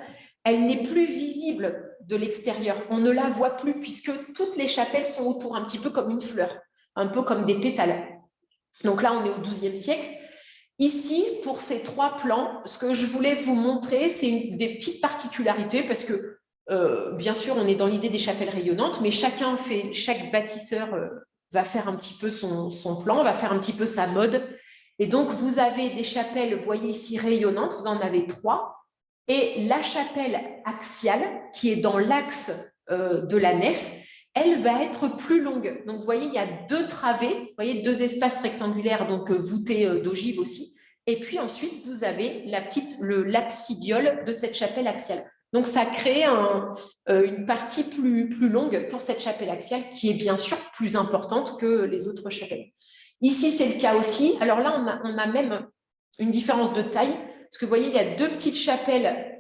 elle n'est plus visible de l'extérieur. On ne la voit plus puisque toutes les chapelles sont autour, un petit peu comme une fleur, un peu comme des pétales. Donc là, on est au XIIe siècle. Ici, pour ces 3 plans, ce que je voulais vous montrer, c'est des petites particularités parce que, bien sûr, on est dans l'idée des chapelles rayonnantes, mais chaque bâtisseur va faire un petit peu son plan, va faire un petit peu sa mode. Et donc, vous avez des chapelles, vous voyez ici, rayonnantes, vous en avez 3. Et la chapelle axiale, qui est dans l'axe de la nef, elle va être plus longue. Donc, vous voyez, il y a deux travées, vous voyez, deux espaces rectangulaires, donc voûtés d'ogive aussi. Et puis ensuite, vous avez l'absidiole de cette chapelle axiale. Donc, ça crée une partie plus longue pour cette chapelle axiale, qui est bien sûr plus importante que les autres chapelles. Ici, c'est le cas aussi. Alors là, on a même une différence de taille, parce que vous voyez, il y a deux petites chapelles,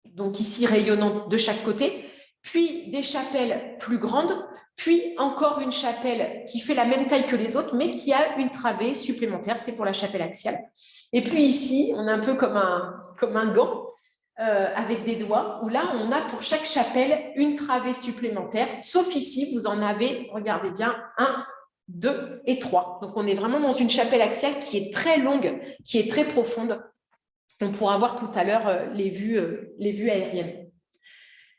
donc ici rayonnantes de chaque côté, puis des chapelles plus grandes, puis encore une chapelle qui fait la même taille que les autres, mais qui a une travée supplémentaire, c'est pour la chapelle axiale. Et puis ici, on a un peu comme un gant avec des doigts, où là, on a pour chaque chapelle une travée supplémentaire, sauf ici, vous en avez, regardez bien, 1, 2 et 3. Donc, on est vraiment dans une chapelle axiale qui est très longue, qui est très profonde. On pourra voir tout à l'heure les vues aériennes.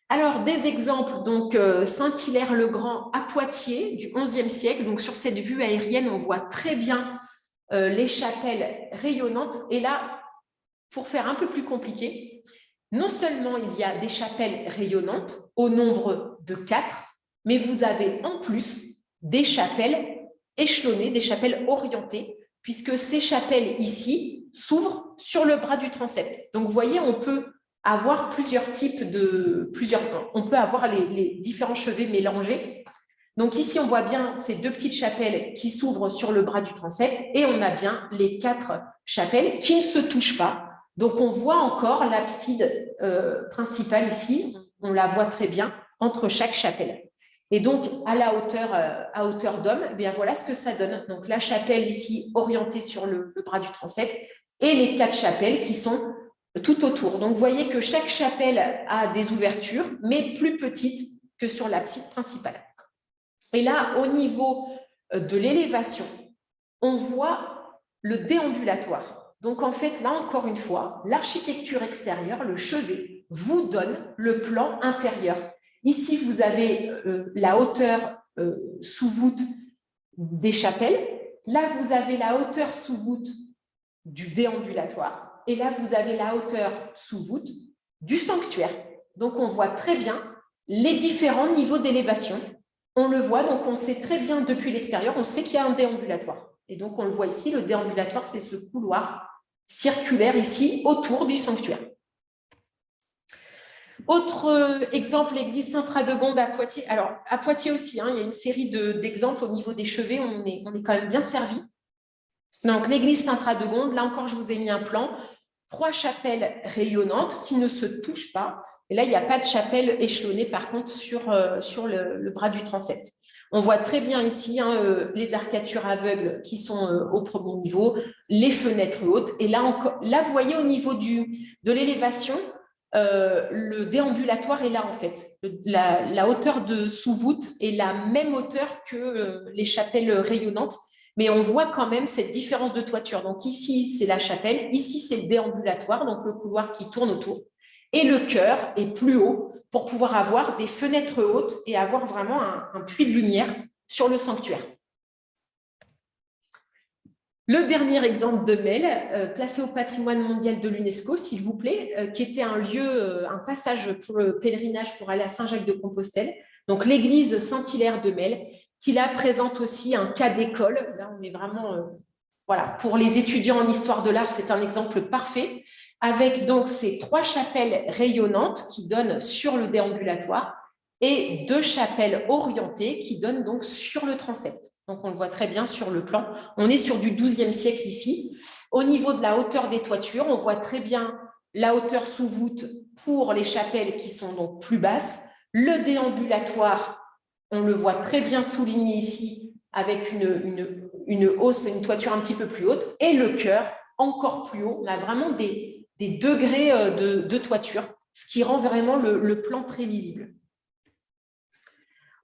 Alors, des exemples, donc Saint-Hilaire-le-Grand à Poitiers du XIe siècle. Donc, sur cette vue aérienne, on voit très bien les chapelles rayonnantes. Et là, pour faire un peu plus compliqué, non seulement il y a des chapelles rayonnantes au nombre de 4, mais vous avez en plus des chapelles échelonnées, des chapelles orientées, puisque ces chapelles ici s'ouvrent sur le bras du transept. Donc, vous voyez, on peut avoir on peut avoir les différents chevets mélangés. Donc ici, on voit bien ces deux petites chapelles qui s'ouvrent sur le bras du transept et on a bien les 4 chapelles qui ne se touchent pas. Donc, on voit encore l'abside principale ici, on la voit très bien entre chaque chapelle. Et donc, à hauteur d'homme, eh bien voilà ce que ça donne. Donc, la chapelle ici orientée sur le bras du transept et les 4 chapelles qui sont tout autour. Donc, vous voyez que chaque chapelle a des ouvertures, mais plus petites que sur l'abside principale. Et là, au niveau de l'élévation, on voit le déambulatoire. Donc, en fait, là, encore une fois, l'architecture extérieure, le chevet, vous donne le plan intérieur. Ici, vous avez la hauteur sous voûte des chapelles. Là, vous avez la hauteur sous voûte du déambulatoire. Et là, vous avez la hauteur sous voûte du sanctuaire. Donc, on voit très bien les différents niveaux d'élévation. On le voit, donc on sait très bien depuis l'extérieur, on sait qu'il y a un déambulatoire. Et donc, on le voit ici, le déambulatoire, c'est ce couloir circulaire ici, autour du sanctuaire. Autre exemple, l'église Sainte-Radegonde à Poitiers. Alors, à Poitiers aussi, il y a une série d'exemples au niveau des chevets, on est quand même bien servi. Donc, l'église Sainte-Radegonde, là encore, je vous ai mis un plan. 3 chapelles rayonnantes qui ne se touchent pas. Et là, il n'y a pas de chapelle échelonnée, par contre, sur le bras du transept. On voit très bien ici les arcatures aveugles qui sont au premier niveau, les fenêtres hautes. Et là, vous voyez au niveau de l'élévation, le déambulatoire est là, en fait. La hauteur de sous-voûte est la même hauteur que les chapelles rayonnantes. Mais on voit quand même cette différence de toiture. Donc ici, c'est la chapelle, ici, c'est le déambulatoire, donc le couloir qui tourne autour. Et le chœur est plus haut pour pouvoir avoir des fenêtres hautes et avoir vraiment un puits de lumière sur le sanctuaire. Le dernier exemple de Melle, placé au patrimoine mondial de l'UNESCO, s'il vous plaît, qui était un lieu, un passage pour le pèlerinage pour aller à Saint-Jacques-de-Compostelle. Donc l'église Saint-Hilaire de Melle, qui là présente aussi un cas d'école. Là, on est vraiment, voilà, pour les étudiants en histoire de l'art, c'est un exemple parfait, avec donc ces 3 chapelles rayonnantes qui donnent sur le déambulatoire et 2 chapelles orientées qui donnent donc sur le transept. Donc, on le voit très bien sur le plan. On est sur du XIIe siècle ici. Au niveau de la hauteur des toitures, on voit très bien la hauteur sous voûte pour les chapelles qui sont donc plus basses. Le déambulatoire, on le voit très bien souligné ici avec une hausse, une toiture un petit peu plus haute. Et le chœur, encore plus haut. On a vraiment des degrés de toiture, ce qui rend vraiment le plan très lisible.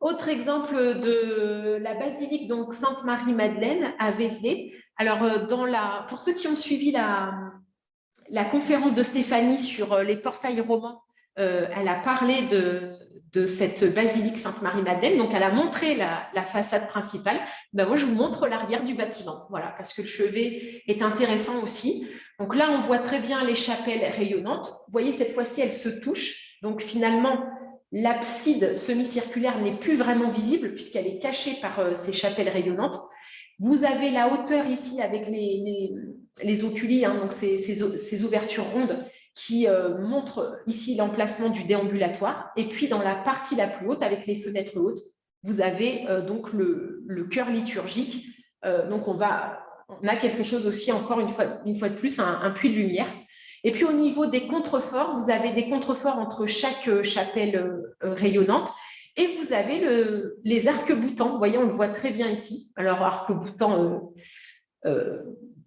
Autre exemple de la basilique donc Sainte-Marie-Madeleine à Vézelay. Alors, pour ceux qui ont suivi la conférence de Stéphanie sur les portails romans, elle a parlé de cette basilique Sainte-Marie-Madeleine. Donc, elle a montré la façade principale. Ben, moi, je vous montre l'arrière du bâtiment, voilà, parce que le chevet est intéressant aussi. Donc là, on voit très bien les chapelles rayonnantes. Vous voyez, cette fois-ci, elles se touchent. Donc finalement, l'abside semi-circulaire n'est plus vraiment visible puisqu'elle est cachée par ces chapelles rayonnantes. Vous avez la hauteur ici avec les oculi, hein, donc ces ouvertures rondes qui montrent ici l'emplacement du déambulatoire. Et puis dans la partie la plus haute, avec les fenêtres hautes, vous avez donc le chœur liturgique. Donc on a quelque chose aussi, encore une fois de plus, un puits de lumière. Et puis au niveau des contreforts, vous avez des contreforts entre chaque chapelle rayonnante. Et vous avez les arcs-boutants. Vous voyez, on le voit très bien ici. Alors, arc-boutant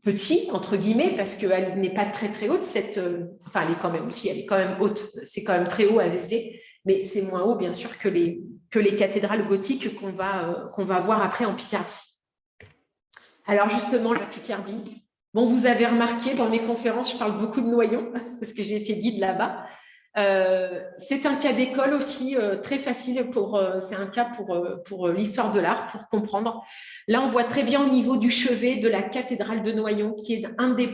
petit, entre guillemets, parce qu'elle n'est pas très, très haute. Enfin, elle est quand même aussi, elle est quand même haute. C'est quand même très haut à Vézelay, mais c'est moins haut, bien sûr, que les cathédrales gothiques qu'on va voir après en Picardie. Alors, justement, la Picardie. Bon, vous avez remarqué, dans mes conférences, je parle beaucoup de Noyon, parce que j'ai été guide là-bas. C'est un cas d'école aussi très facile c'est un cas pour l'histoire de l'art, pour comprendre. Là, on voit très bien au niveau du chevet de la cathédrale de Noyon, qui est un des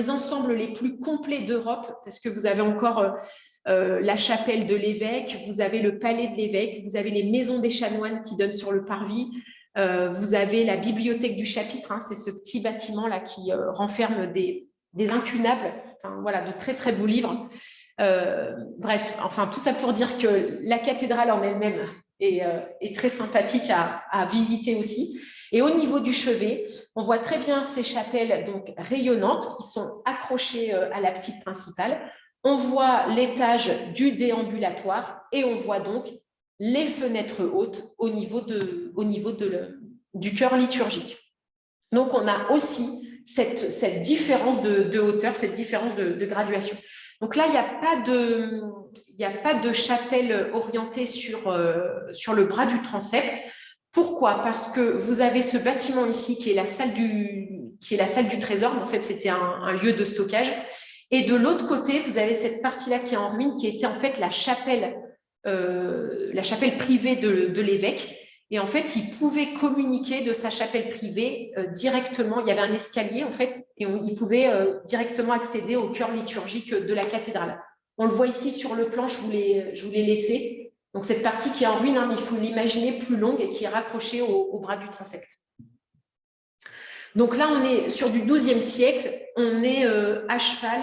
ensembles les plus complets d'Europe, parce que vous avez encore la chapelle de l'évêque, vous avez le palais de l'évêque, vous avez les maisons des chanoines qui donnent sur le parvis, vous avez la bibliothèque du chapitre, hein, c'est ce petit bâtiment-là qui renferme des incunables. Enfin, voilà, de très, très beaux livres. Bref, enfin, tout ça pour dire que la cathédrale en elle-même est très sympathique à visiter aussi. Et au niveau du chevet, on voit très bien ces chapelles donc, rayonnantes qui sont accrochées à l'abside principale. On voit l'étage du déambulatoire et on voit donc les fenêtres hautes au niveau du chœur liturgique. Donc, on a aussi cette différence de hauteur, cette différence de graduation. Donc là, il n'y a pas de chapelle orientée sur le bras du transept. Pourquoi? Parce que vous avez ce bâtiment ici qui est la salle du trésor. En fait, c'était un lieu de stockage. Et de l'autre côté, vous avez cette partie-là qui est en ruine, qui était en fait la chapelle privée de l'évêque. Et en fait, il pouvait communiquer de sa chapelle privée directement. Il y avait un escalier, en fait, et il pouvait directement accéder au chœur liturgique de la cathédrale. On le voit ici sur le plan, je vous l'ai laissé. Donc, cette partie qui est en ruine, hein, mais il faut l'imaginer plus longue et qui est raccrochée au bras du transept. Donc là, on est sur du XIIe siècle. On est à cheval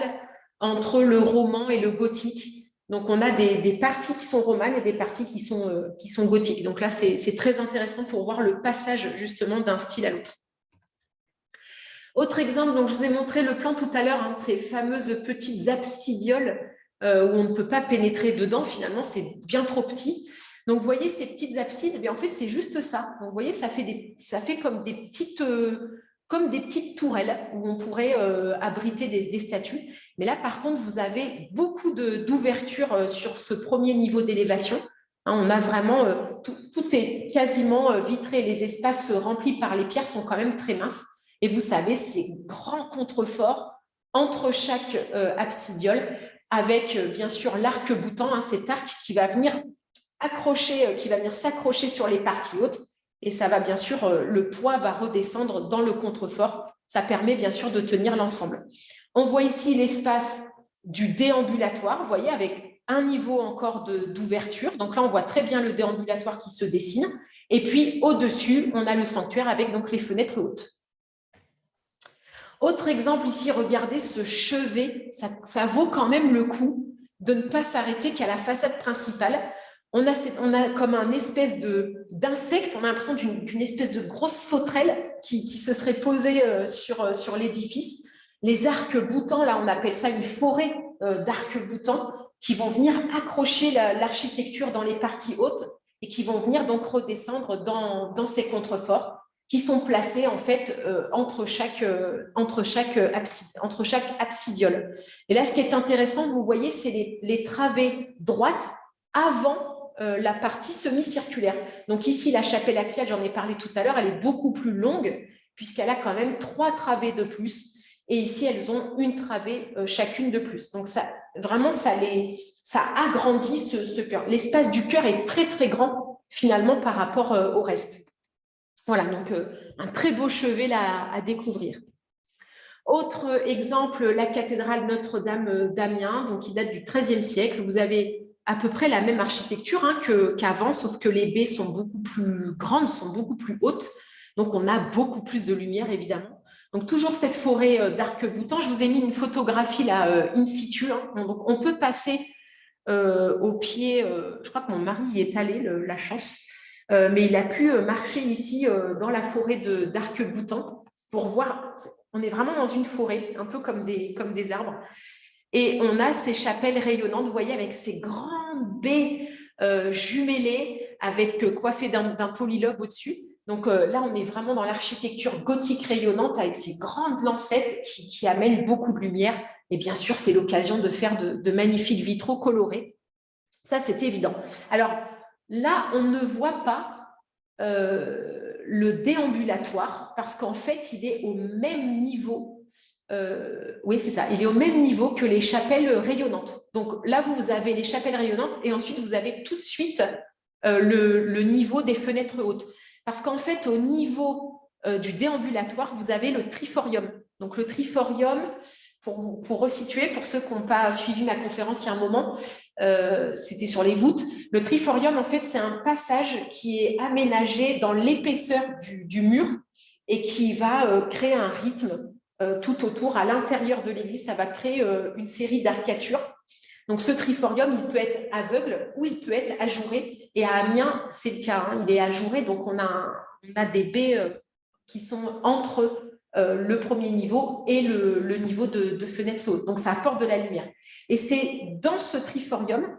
entre le roman et le gothique. Donc, on a des parties qui sont romanes et des parties qui sont gothiques. Donc là, c'est très intéressant pour voir le passage justement d'un style à l'autre. Autre exemple, donc je vous ai montré le plan tout à l'heure, hein, ces fameuses petites absidioles où on ne peut pas pénétrer dedans. Finalement, c'est bien trop petit. Donc, vous voyez, ces petites absides, en fait, c'est juste ça. Donc, vous voyez, ça fait comme des petites tourelles où on pourrait abriter des statues. Mais là, par contre, vous avez beaucoup d'ouvertures sur ce premier niveau d'élévation. Hein, on a vraiment, tout est quasiment vitré. Les espaces remplis par les pierres sont quand même très minces. Et vous savez, ces grands contreforts entre chaque absidiole, avec bien sûr l'arc-boutant, hein, cet arc qui va venir s'accrocher sur les parties hautes. Et ça va bien sûr, le poids va redescendre dans le contrefort. Ça permet bien sûr de tenir l'ensemble. On voit ici l'espace du déambulatoire, vous voyez, avec un niveau encore d'ouverture. Donc là, on voit très bien le déambulatoire qui se dessine. Et puis, au-dessus, on a le sanctuaire avec donc les fenêtres hautes. Autre exemple ici, regardez ce chevet. Ça vaut quand même le coup de ne pas s'arrêter qu'à la façade principale. On a comme un espèce d'insecte, on a l'impression d'une espèce de grosse sauterelle qui se serait posée sur l'édifice. Les arcs-boutants, là, on appelle ça une forêt d'arcs-boutants qui vont venir accrocher l'architecture dans les parties hautes et qui vont venir donc redescendre dans ces contreforts qui sont placés en fait entre chaque absidiole. Et là, ce qui est intéressant, vous voyez, c'est les travées droites avant la partie semi-circulaire. Donc ici, la chapelle axiale, j'en ai parlé tout à l'heure, elle est beaucoup plus longue puisqu'elle a quand même 3 travées de plus. Et ici, elles ont une travée chacune de plus. Donc ça, vraiment, ça agrandit ce chœur. L'espace du chœur est très, très grand finalement par rapport au reste. Voilà, donc un très beau chevet là à découvrir. Autre exemple, la cathédrale Notre-Dame d'Amiens, donc qui date du XIIIe siècle. Vous avez à peu près la même architecture qu'avant, sauf que les baies sont beaucoup plus grandes, sont beaucoup plus hautes. Donc, on a beaucoup plus de lumière, évidemment. Donc, toujours cette forêt d'arc-boutant. Je vous ai mis une photographie là, in situ. Donc, on peut passer au pied. Je crois que mon mari y est allé, la chance. Mais il a pu marcher ici dans la forêt d'arc-boutant pour voir. On est vraiment dans une forêt, un peu comme des arbres. Et on a ces chapelles rayonnantes, vous voyez, avec ces grandes baies jumelées, coiffées d'un polylobe au-dessus. Donc là, on est vraiment dans l'architecture gothique rayonnante avec ces grandes lancettes qui amènent beaucoup de lumière. Et bien sûr, c'est l'occasion de faire de magnifiques vitraux colorés. Ça, c'est évident. Alors là, on ne voit pas le déambulatoire parce qu'en fait, il est au même niveau. Oui, c'est ça. Il est au même niveau que les chapelles rayonnantes. Donc là, vous avez les chapelles rayonnantes et ensuite, vous avez tout de suite le niveau des fenêtres hautes. Parce qu'en fait, au niveau du déambulatoire, vous avez le triforium. Donc le triforium, pour resituer, pour ceux qui n'ont pas suivi ma conférence il y a un moment, c'était sur les voûtes. Le triforium, en fait, c'est un passage qui est aménagé dans l'épaisseur du mur et qui va créer un rythme tout autour. À l'intérieur de l'église, ça va créer une série d'arcatures. Donc, ce triforium, il peut être aveugle ou il peut être ajouré. Et à Amiens, c'est le cas, il est ajouré. Donc, on a des baies qui sont entre le premier niveau et le niveau de fenêtre haute. Donc, ça apporte de la lumière. Et c'est dans ce triforium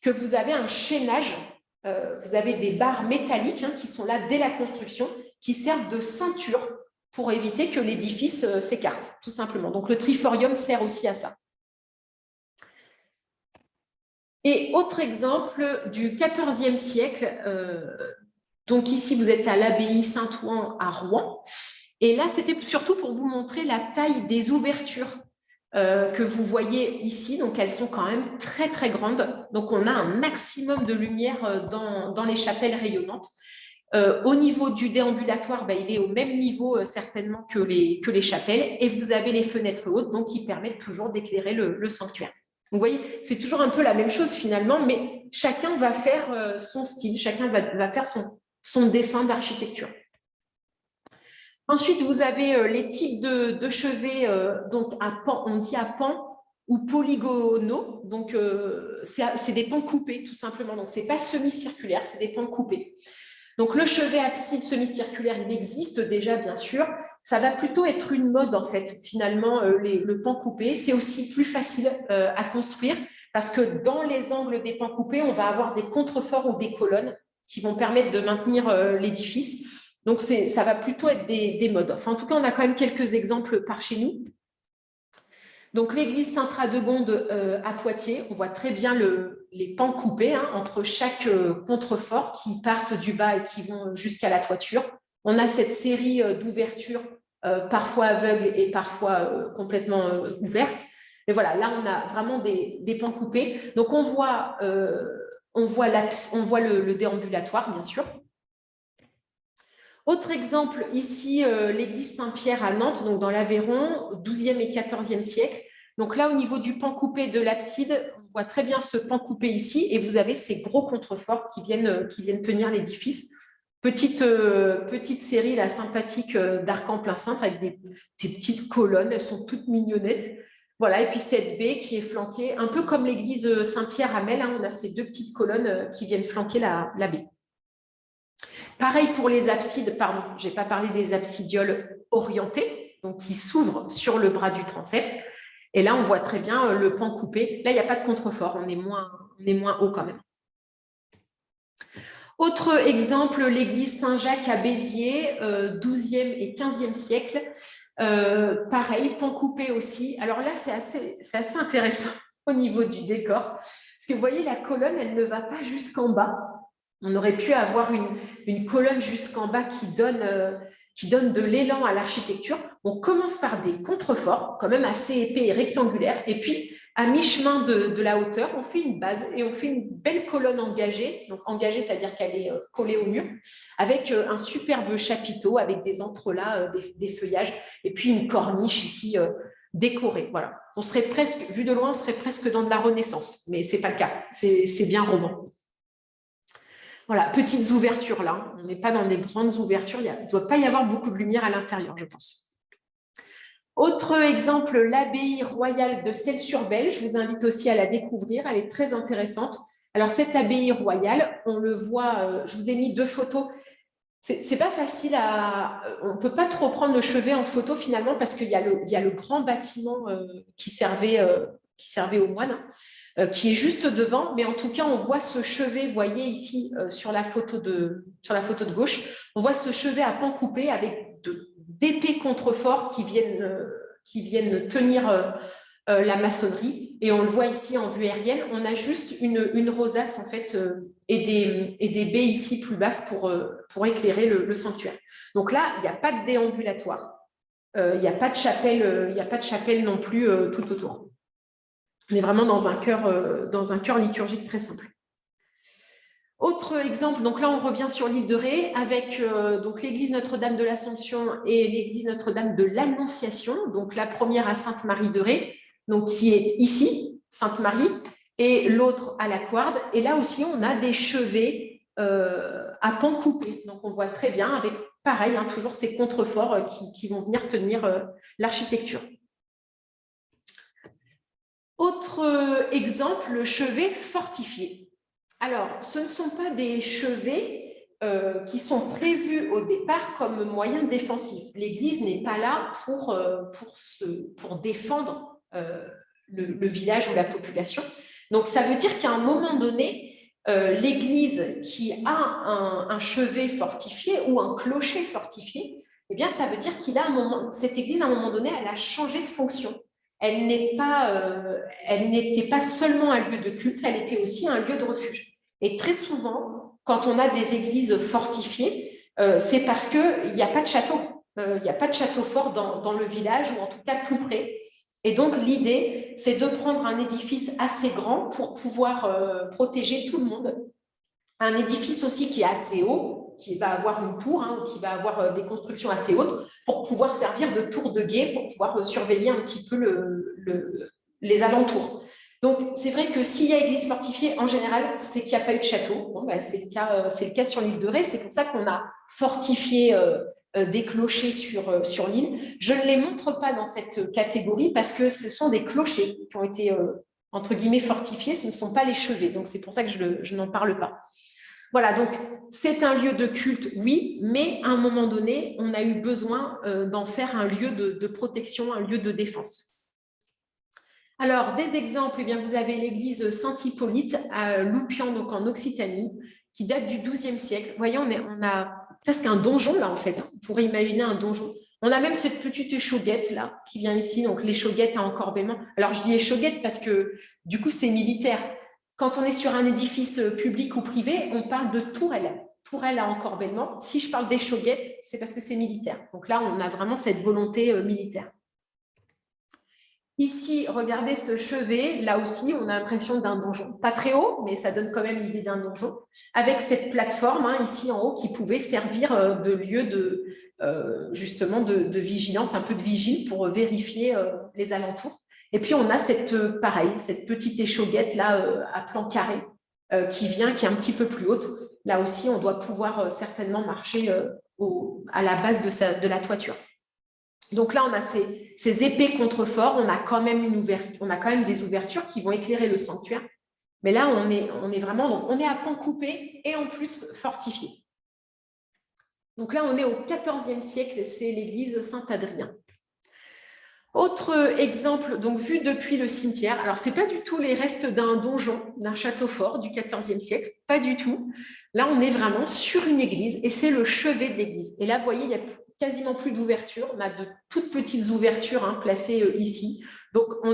que vous avez un chaînage. Vous avez des barres métalliques qui sont là dès la construction, qui servent de ceinture pour éviter que l'édifice s'écarte, tout simplement. Donc, le triforium sert aussi à ça. Et autre exemple du XIVe siècle, donc ici, vous êtes à l'abbaye Saint-Ouen à Rouen. Et là, c'était surtout pour vous montrer la taille des ouvertures que vous voyez ici. Donc, elles sont quand même très, très grandes. Donc, on a un maximum de lumière dans les chapelles rayonnantes. Au niveau du déambulatoire, il est au même niveau certainement que les chapelles. Et vous avez les fenêtres hautes, donc qui permettent toujours d'éclairer le sanctuaire. Vous voyez, c'est toujours un peu la même chose finalement, mais chacun va faire son style, chacun va faire son dessin d'architecture. Ensuite, vous avez les types de chevets, donc on dit à pans ou polygonaux. Donc, c'est des pans coupés, tout simplement. Donc, ce n'est pas semi-circulaire, c'est des pans coupés. Donc, le chevet abside semi-circulaire, il existe déjà, bien sûr. Ça va plutôt être une mode, en fait, finalement, le pan coupé. C'est aussi plus facile à construire parce que dans les angles des pans coupés, on va avoir des contreforts ou des colonnes qui vont permettre de maintenir l'édifice. Donc, ça va plutôt être des modes. Enfin, en tout cas, on a quand même quelques exemples par chez nous. Donc, l'église Saint-Radegonde à Poitiers, on voit très bien les pans coupés entre chaque contrefort qui partent du bas et qui vont jusqu'à la toiture. On a cette série d'ouvertures, parfois aveugles et parfois complètement ouvertes. Mais voilà, là, on a vraiment des pans coupés. Donc, on voit le déambulatoire, bien sûr. Autre exemple, ici, l'église Saint-Pierre à Nantes, donc dans l'Aveyron, 12e et 14e siècle. Donc là, au niveau du pan coupé de l'abside, on voit très bien ce pan coupé ici, et vous avez ces gros contreforts qui viennent tenir l'édifice. Petite série là, sympathique d'arc en plein cintre avec des petites colonnes, elles sont toutes mignonnettes. Voilà, et puis cette baie qui est flanquée, un peu comme l'église Saint-Pierre à Mel, on a ces deux petites colonnes qui viennent flanquer la baie. Pareil pour les absides, pardon, je n'ai pas parlé des absidioles orientées, donc qui s'ouvrent sur le bras du transept. Et là, on voit très bien le pan coupé. Là, il n'y a pas de contrefort, on est moins haut quand même. Autre exemple, l'église Saint-Jacques à Béziers, 12e et 15e siècle. Pareil, pan coupé aussi. Alors là, c'est assez intéressant au niveau du décor. Parce que vous voyez, la colonne, elle ne va pas jusqu'en bas. On aurait pu avoir une colonne jusqu'en bas qui donne de l'élan à l'architecture. On commence par des contreforts, quand même assez épais et rectangulaires. Et puis, À mi-chemin de la hauteur, on fait une base et on fait une belle colonne engagée. Donc engagée, c'est-à-dire qu'elle est collée au mur, avec un superbe chapiteau, avec des entrelacs, des feuillages, et puis une corniche ici décorée. Voilà. On serait presque, vu de loin, on serait presque dans de la Renaissance, mais ce n'est pas le cas. C'est bien roman. Voilà, petites ouvertures là. On n'est pas dans des grandes ouvertures. Il ne doit pas y avoir beaucoup de lumière à l'intérieur, je pense. Autre exemple, l'abbaye royale de Celles-sur-Belle. Je vous invite aussi à la découvrir. Elle est très intéressante. Alors, cette abbaye royale, on le voit, je vous ai mis 2 photos. C'est pas facile on ne peut pas trop prendre le chevet en photo finalement parce qu'il y a le grand bâtiment qui servait aux moines, qui est juste devant. Mais en tout cas, on voit ce chevet, vous voyez ici sur la photo de gauche, on voit ce chevet à pan coupé avec d'épais contreforts qui viennent tenir la maçonnerie. Et on le voit ici en vue aérienne. On a juste une rosace en fait et des baies ici plus basses pour éclairer le sanctuaire. Donc là, il n'y a pas de déambulatoire. Il n'y a pas de chapelle, non plus tout autour. On est vraiment dans un cœur liturgique très simple. Autre exemple, donc là on revient sur l'île de Ré avec donc l'église Notre-Dame de l'Assomption et l'église Notre-Dame de l'Annonciation. Donc la première à Sainte-Marie de Ré, donc qui est ici, Sainte-Marie, et l'autre à la Couarde. Et là aussi on a des chevets à pan coupé. Donc on voit très bien avec pareil, toujours ces contreforts qui vont venir tenir l'architecture. Autre exemple, le chevet fortifié. Alors, ce ne sont pas des chevets qui sont prévus au départ comme moyen défensif. L'Église n'est pas là pour défendre le village ou la population. Donc, ça veut dire qu'à un moment donné, l'Église qui a un chevet fortifié ou un clocher fortifié, eh bien, ça veut dire cette Église, à un moment donné, elle a changé de fonction. Elle n'était pas seulement un lieu de culte, elle était aussi un lieu de refuge. Et très souvent, quand on a des églises fortifiées, c'est parce qu'il n'y a pas de château. Il n'y a pas de château fort dans le village, ou en tout cas tout près. Et donc, l'idée, c'est de prendre un édifice assez grand pour pouvoir protéger tout le monde. Un édifice aussi qui est assez haut, qui va avoir une tour, ou qui va avoir des constructions assez hautes, pour pouvoir servir de tour de guet, pour pouvoir surveiller un petit peu les alentours. Donc, c'est vrai que s'il y a église fortifiée, en général, c'est qu'il n'y a pas eu de château. Bon, c'est le cas sur l'île de Ré. C'est pour ça qu'on a fortifié des clochers sur l'île. Je ne les montre pas dans cette catégorie parce que ce sont des clochers qui ont été, entre guillemets, fortifiés. Ce ne sont pas les chevets. Donc, c'est pour ça que je n'en parle pas. Voilà, donc c'est un lieu de culte, oui, mais à un moment donné, on a eu besoin d'en faire un lieu de protection, un lieu de défense. Alors, des exemples, eh bien, vous avez l'église Saint-Hippolyte à Loupian, donc en Occitanie, qui date du XIIe siècle. Vous voyez, on a presque un donjon là, en fait. On pourrait imaginer un donjon. On a même cette petite échauguette là, qui vient ici, donc l'échauguette à encorbellement. Alors, je dis échauguette parce que, du coup, c'est militaire. Quand on est sur un édifice public ou privé, on parle de tourelle. Tourelle à encorbellement. Si je parle d'échauguette, c'est parce que c'est militaire. Donc là, on a vraiment cette volonté militaire. Ici, regardez ce chevet. Là aussi, on a l'impression d'un donjon. Pas très haut, mais ça donne quand même l'idée d'un donjon. Avec cette plateforme, ici en haut, qui pouvait servir de lieu justement de vigilance, un peu de vigile pour vérifier les alentours. Et puis, on a cette petite échauguette là à plan carré qui est un petit peu plus haute. Là aussi, on doit pouvoir certainement marcher à la base de la toiture. Donc là, on a ces épais contreforts, on a quand même des ouvertures qui vont éclairer le sanctuaire. Mais là, on est vraiment, donc on est à pan coupé et en plus fortifié. Donc là, on est au XIVe siècle, c'est l'église Saint-Adrien. Autre exemple, donc vu depuis le cimetière, alors ce n'est pas du tout les restes d'un donjon, d'un château fort du XIVe siècle, pas du tout. Là, on est vraiment sur une église et c'est le chevet de l'église. Et là, vous voyez, il y a quasiment plus d'ouvertures. On a de toutes petites ouvertures placées ici. Donc, on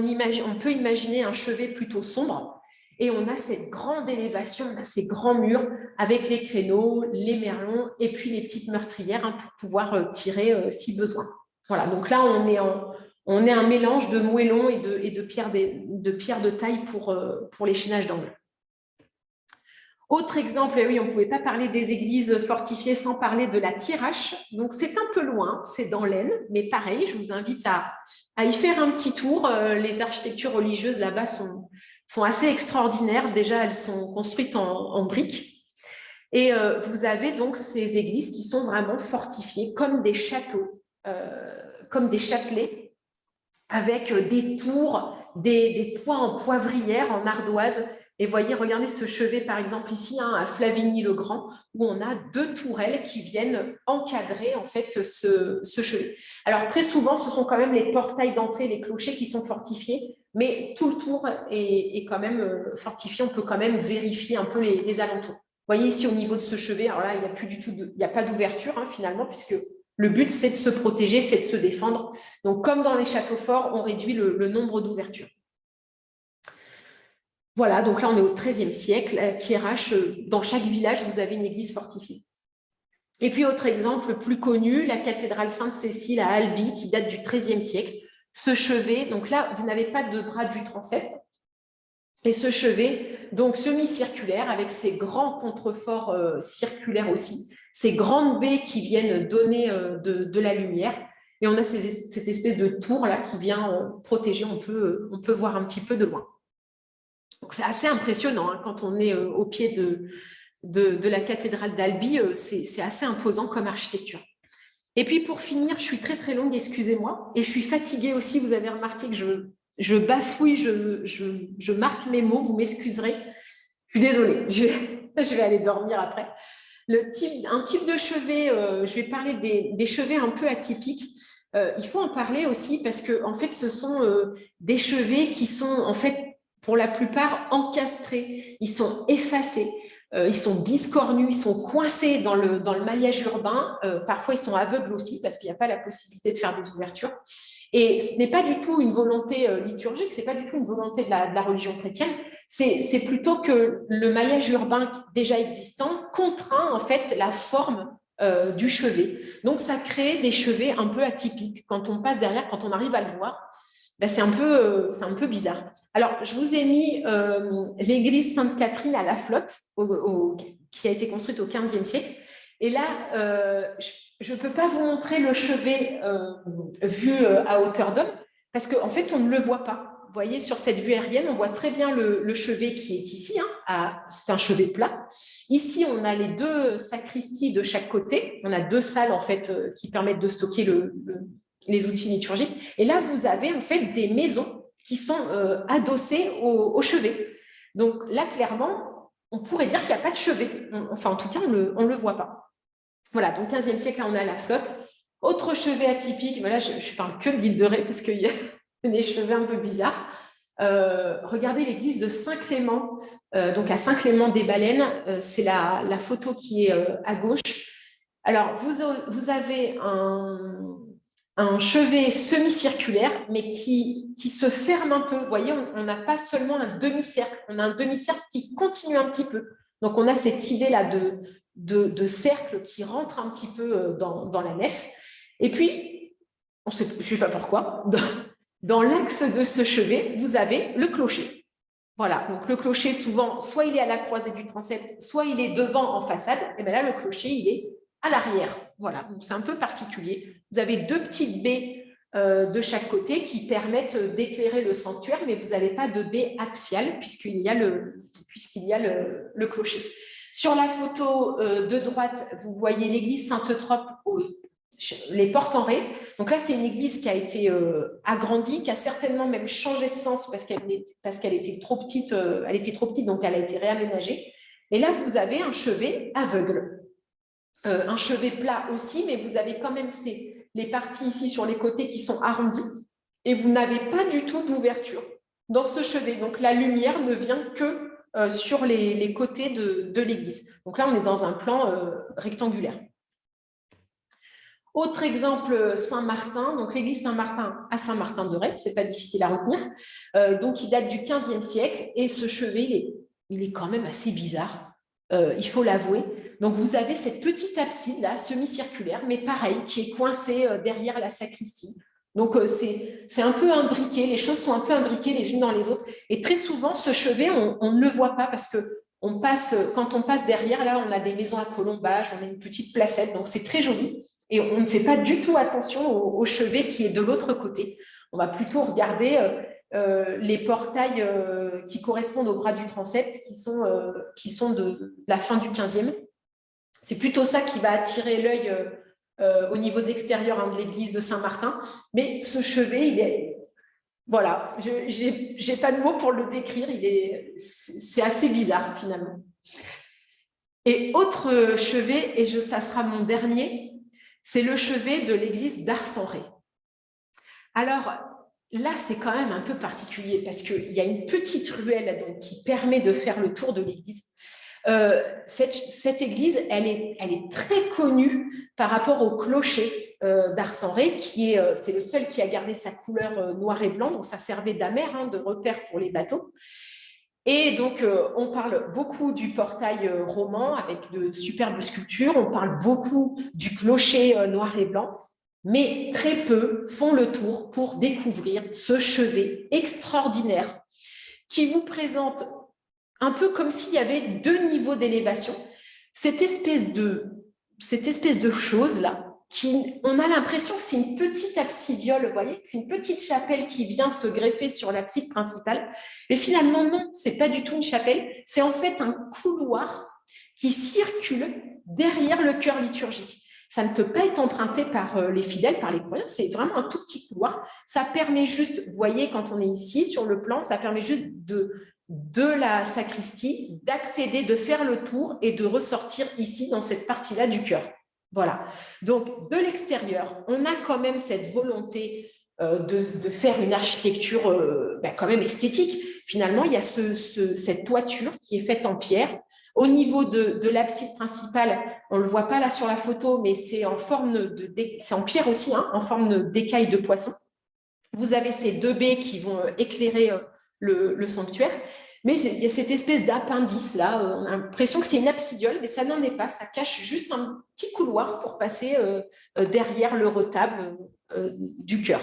peut imaginer un chevet plutôt sombre. Et on a cette grande élévation, on a ces grands murs avec les créneaux, les merlons et puis les petites meurtrières pour pouvoir tirer si besoin. Voilà, donc là, on est On est un mélange de moellons et de pierres de taille pour l'échénage d'angle. Autre exemple, oui, on ne pouvait pas parler des églises fortifiées sans parler de la Thiérache. Donc, c'est un peu loin, c'est dans l'Aisne, mais pareil, je vous invite à y faire un petit tour. Les architectures religieuses là-bas sont assez extraordinaires. Déjà, elles sont construites en briques. Et vous avez donc ces églises qui sont vraiment fortifiées comme des châteaux, comme des châtelets, avec des tours, des toits en poivrière, en ardoise. Et voyez, regardez ce chevet, par exemple, ici, à Flavigny-le-Grand, où on a 2 tourelles qui viennent encadrer, en fait, ce chevet. Alors, très souvent, ce sont quand même les portails d'entrée, les clochers qui sont fortifiés, mais tout le tour est quand même fortifié. On peut quand même vérifier un peu les alentours. Vous voyez ici, au niveau de ce chevet, alors là, il n'y a plus du tout il n'y a pas d'ouverture, hein, finalement, puisque le but, c'est de se protéger, c'est de se défendre. Donc, comme dans les châteaux forts, on réduit le nombre d'ouvertures. Voilà, donc là, on est au XIIIe siècle. À Thiérache, dans chaque village, vous avez une église fortifiée. Et puis, autre exemple plus connu, la cathédrale Sainte-Cécile à Albi, qui date du XIIIe siècle. Ce chevet, donc là, vous n'avez pas de bras du transept. Et ce chevet, donc semi-circulaire, avec ces grands contreforts circulaires aussi, ces grandes baies qui viennent donner de la lumière. Et on a cette espèce de tour là qui vient protéger, on peut voir un petit peu de loin. Donc c'est assez impressionnant hein, quand on est au pied de la cathédrale d'Albi, c'est assez imposant comme architecture. Et puis pour finir, je suis très très longue, excusez-moi, et je suis fatiguée aussi, vous avez remarqué que je bafouille, je marque mes mots, vous m'excuserez. Je suis désolée, je vais aller dormir après. Un type de chevet, je vais parler des chevets un peu atypiques. Il faut en parler aussi parce que en fait, ce sont des chevets qui sont en fait pour la plupart encastrés. Ils sont effacés. Ils sont biscornus, ils sont coincés dans le maillage urbain. Parfois, ils sont aveugles aussi parce qu'il n'y a pas la possibilité de faire des ouvertures. Et ce n'est pas du tout une volonté liturgique, ce n'est pas du tout une volonté de la religion chrétienne, c'est plutôt que le maillage urbain déjà existant contraint en fait la forme du chevet. Donc, ça crée des chevets un peu atypiques. Quand on passe derrière, quand on arrive à le voir, ben, c'est un peu bizarre. Alors, je vous ai mis l'église Sainte-Catherine à La Flotte, qui a été construite au XVe siècle. Et là, je ne peux pas vous montrer le chevet vu à hauteur d'homme, parce qu'en fait, on ne le voit pas. Vous voyez, sur cette vue aérienne, on voit très bien le chevet qui est ici. Hein, c'est un chevet plat. Ici, on a les 2 sacristies de chaque côté. On a 2 salles, en fait, qui permettent de stocker les outils liturgiques. Et là, vous avez, en fait, des maisons qui sont adossées au chevet. Donc là, clairement, on pourrait dire qu'il n'y a pas de chevet. Enfin, en tout cas, on ne le voit pas. Voilà, donc 15e siècle, là, on a la flotte. Autre chevet atypique, là, je ne parle que de l'île de Ré parce qu'il y a des chevets un peu bizarres. Regardez l'église de Saint-Clément, donc à Saint-Clément-des-Baleines, c'est la photo qui est à gauche. Alors, vous avez un chevet semi-circulaire, mais qui se ferme un peu. Vous voyez, on n'a pas seulement un demi-cercle, on a un demi-cercle qui continue un petit peu. Donc, on a cette idée-là de cercle qui rentre un petit peu dans la nef. Et puis, je ne sais pas pourquoi, dans l'axe de ce chevet, vous avez le clocher. Voilà, donc le clocher, souvent, soit il est à la croisée du transept, soit il est devant en façade. Et bien là, le clocher, il est à l'arrière. Voilà, donc c'est un peu particulier. Vous avez 2 petites baies de chaque côté qui permettent d'éclairer le sanctuaire, mais vous n'avez pas de baie axiale puisqu'il y a le clocher. Sur la photo de droite, vous voyez l'église Sainte-Eutrope, les portes en ré. Donc là, c'est une église qui a été agrandie, qui a certainement même changé de sens parce qu'elle était trop petite. Elle était trop petite, donc elle a été réaménagée. Et là, vous avez un chevet aveugle. Un chevet plat aussi, mais vous avez quand même les parties ici sur les côtés qui sont arrondies et vous n'avez pas du tout d'ouverture dans ce chevet. Donc, la lumière ne vient que sur les côtés de l'église. Donc là, on est dans un plan rectangulaire. Autre exemple, Saint-Martin, donc l'église Saint-Martin à Saint-Martin-de-Ré, c'est pas difficile à retenir, donc il date du XVe siècle et ce chevet, il est quand même assez bizarre, il faut l'avouer. Donc vous avez cette petite abside là, semi-circulaire, mais pareil, qui est coincée derrière la sacristie. Donc, c'est un peu imbriqué, les choses sont un peu imbriquées les unes dans les autres. Et très souvent, ce chevet, on ne le voit pas parce que quand on passe derrière, là, on a des maisons à colombage, on a une petite placette, donc c'est très joli. Et on ne fait pas du tout attention au chevet qui est de l'autre côté. On va plutôt regarder les portails qui correspondent au bras du transept, qui sont de la fin du 15e. C'est plutôt ça qui va attirer l'œil au niveau de l'extérieur de l'église de Saint-Martin. Mais ce chevet, voilà, je n'ai pas de mots pour le décrire. C'est assez bizarre finalement. Et autre chevet, et ça sera mon dernier, c'est le chevet de l'église d'Ars-en-Ré. Alors, là, c'est quand même un peu particulier parce qu'il y a une petite ruelle donc, qui permet de faire le tour de l'église. Cette église, elle est très connue par rapport au clocher d'Ars-en-Ré, c'est le seul qui a gardé sa couleur noir et blanc, donc ça servait d'amer, de repère pour les bateaux. Et donc, on parle beaucoup du portail roman avec de superbes sculptures, on parle beaucoup du clocher noir et blanc, mais très peu font le tour pour découvrir ce chevet extraordinaire qui vous présente un peu comme s'il y avait 2 niveaux d'élévation. Cette espèce de chose-là, on a l'impression que c'est une petite absidiole, vous voyez, c'est une petite chapelle qui vient se greffer sur l'abside principale. Mais finalement, non, ce n'est pas du tout une chapelle, c'est en fait un couloir qui circule derrière le chœur liturgique. Ça ne peut pas être emprunté par les fidèles, par les croyants, c'est vraiment un tout petit couloir. Ça permet juste, vous voyez, quand on est ici sur le plan, ça permet juste de la sacristie, d'accéder, de faire le tour et de ressortir ici dans cette partie-là du chœur. Voilà. Donc, de l'extérieur, on a quand même cette volonté de faire une architecture quand même esthétique. Finalement, il y a cette toiture qui est faite en pierre. Au niveau de l'abside principale, on ne le voit pas là sur la photo, mais c'est en pierre aussi, en forme d'écaille de poisson. Vous avez ces 2 baies qui vont éclairer le sanctuaire, mais il y a cette espèce d'appendice là, on a l'impression que c'est une absidiole, mais ça n'en est pas, ça cache juste un petit couloir pour passer derrière le retable du chœur.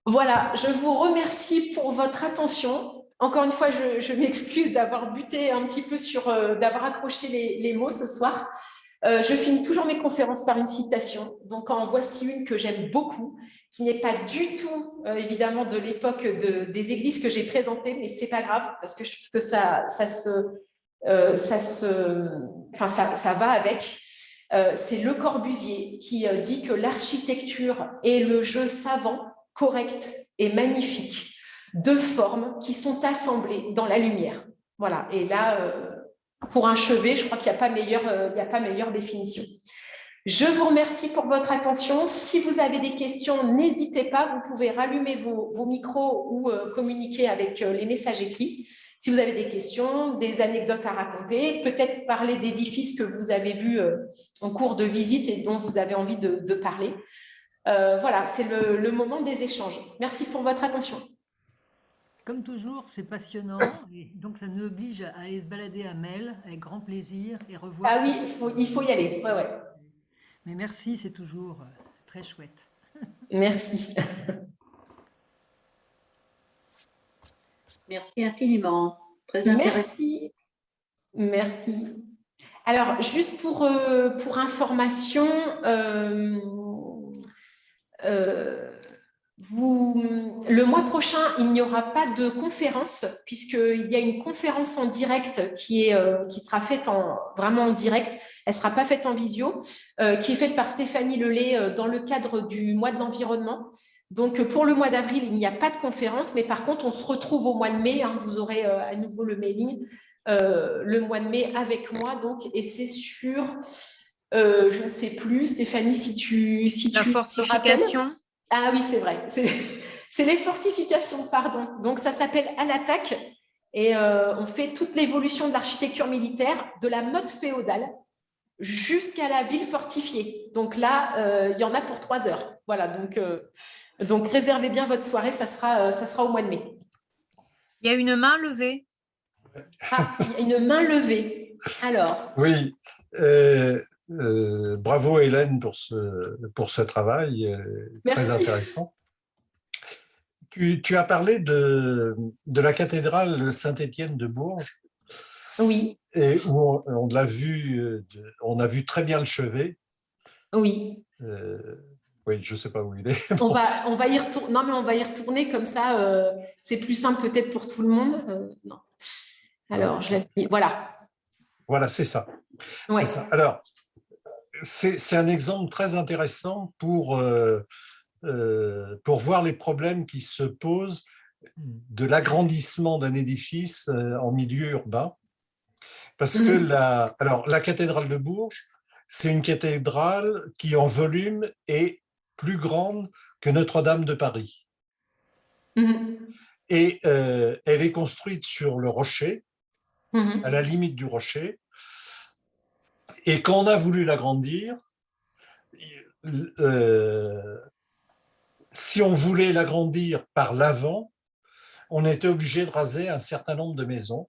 Voilà, je vous remercie pour votre attention. Encore une fois, je m'excuse d'avoir buté un petit peu d'avoir accroché les mots ce soir. Je finis toujours mes conférences par une citation. Donc, en voici une que j'aime beaucoup, qui n'est pas du tout, évidemment, de l'époque des églises que j'ai présentées, mais c'est pas grave, parce que je trouve que ça va avec. C'est Le Corbusier qui dit que l'architecture est le jeu savant, correct et magnifique de formes qui sont assemblées dans la lumière. Voilà, et là, pour un chevet, je crois qu'il n'y a pas meilleure définition. Je vous remercie pour votre attention. Si vous avez des questions, n'hésitez pas, vous pouvez rallumer vos micros ou communiquer avec les messages écrits. Si vous avez des questions, des anecdotes à raconter, peut-être parler d'édifices que vous avez vus en cours de visite et dont vous avez envie de parler. Voilà, c'est le moment des échanges. Merci pour votre attention. Comme toujours, c'est passionnant, et donc ça nous oblige à aller se balader à Mel avec grand plaisir et revoir. Ah oui, il faut y aller. Ouais. Mais merci, c'est toujours très chouette. Merci. Merci infiniment. Très intéressant. Merci. Alors, juste pour information, le mois prochain, il n'y aura pas de conférence puisqu'il y a une conférence en direct qui sera faite vraiment en direct. Elle ne sera pas faite en visio, qui est faite par Stéphanie Lelay dans le cadre du mois de l'environnement. Donc, pour le mois d'avril, il n'y a pas de conférence, mais par contre, on se retrouve au mois de mai. Vous aurez à nouveau le mailing le mois de mai avec moi. Donc, et c'est sur, je ne sais plus, Stéphanie, si tu La fortification. Ah oui, c'est vrai. C'est les fortifications, pardon. Donc, ça s'appelle À l'attaque. Et on fait toute l'évolution de l'architecture militaire, de la mode féodale jusqu'à la ville fortifiée. Donc là, il y en a pour 3 heures. Voilà, donc réservez bien votre soirée, ça sera au mois de mai. Il y a une main levée. Ah, il y a une main levée. Alors. Oui, Bravo Hélène pour ce travail très Merci. intéressant. Tu as parlé de la cathédrale Saint-Étienne de Bourges, Oui, et où on l'a vu, on a vu très bien le chevet. oui. Oui, je ne sais pas où il est. On va y retourner. Non, mais on va y retourner comme ça. C'est plus simple peut-être pour tout le monde. Non. Alors, je l'ai mis. Voilà. Voilà, c'est ça. Ouais. C'est ça. Alors, c'est un exemple très intéressant pour voir les problèmes qui se posent de l'agrandissement d'un édifice en milieu urbain. Parce que la cathédrale de Bourges, c'est une cathédrale qui en volume est plus grande que Notre-Dame de Paris. Et elle est construite sur le rocher, à la limite du rocher. Et quand on a voulu l'agrandir, si on voulait l'agrandir par l'avant, on était obligé de raser un certain nombre de maisons.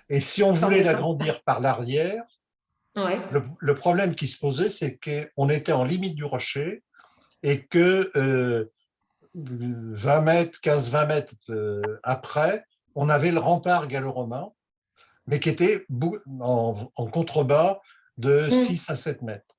Et si on voulait l'agrandir par l'arrière, Ouais. le problème qui se posait, c'est qu'on était en limite du rocher et que 20 mètres, 15-20 mètres après, on avait le rempart gallo-romain, mais qui était en contrebas de 6 à 7 mètres.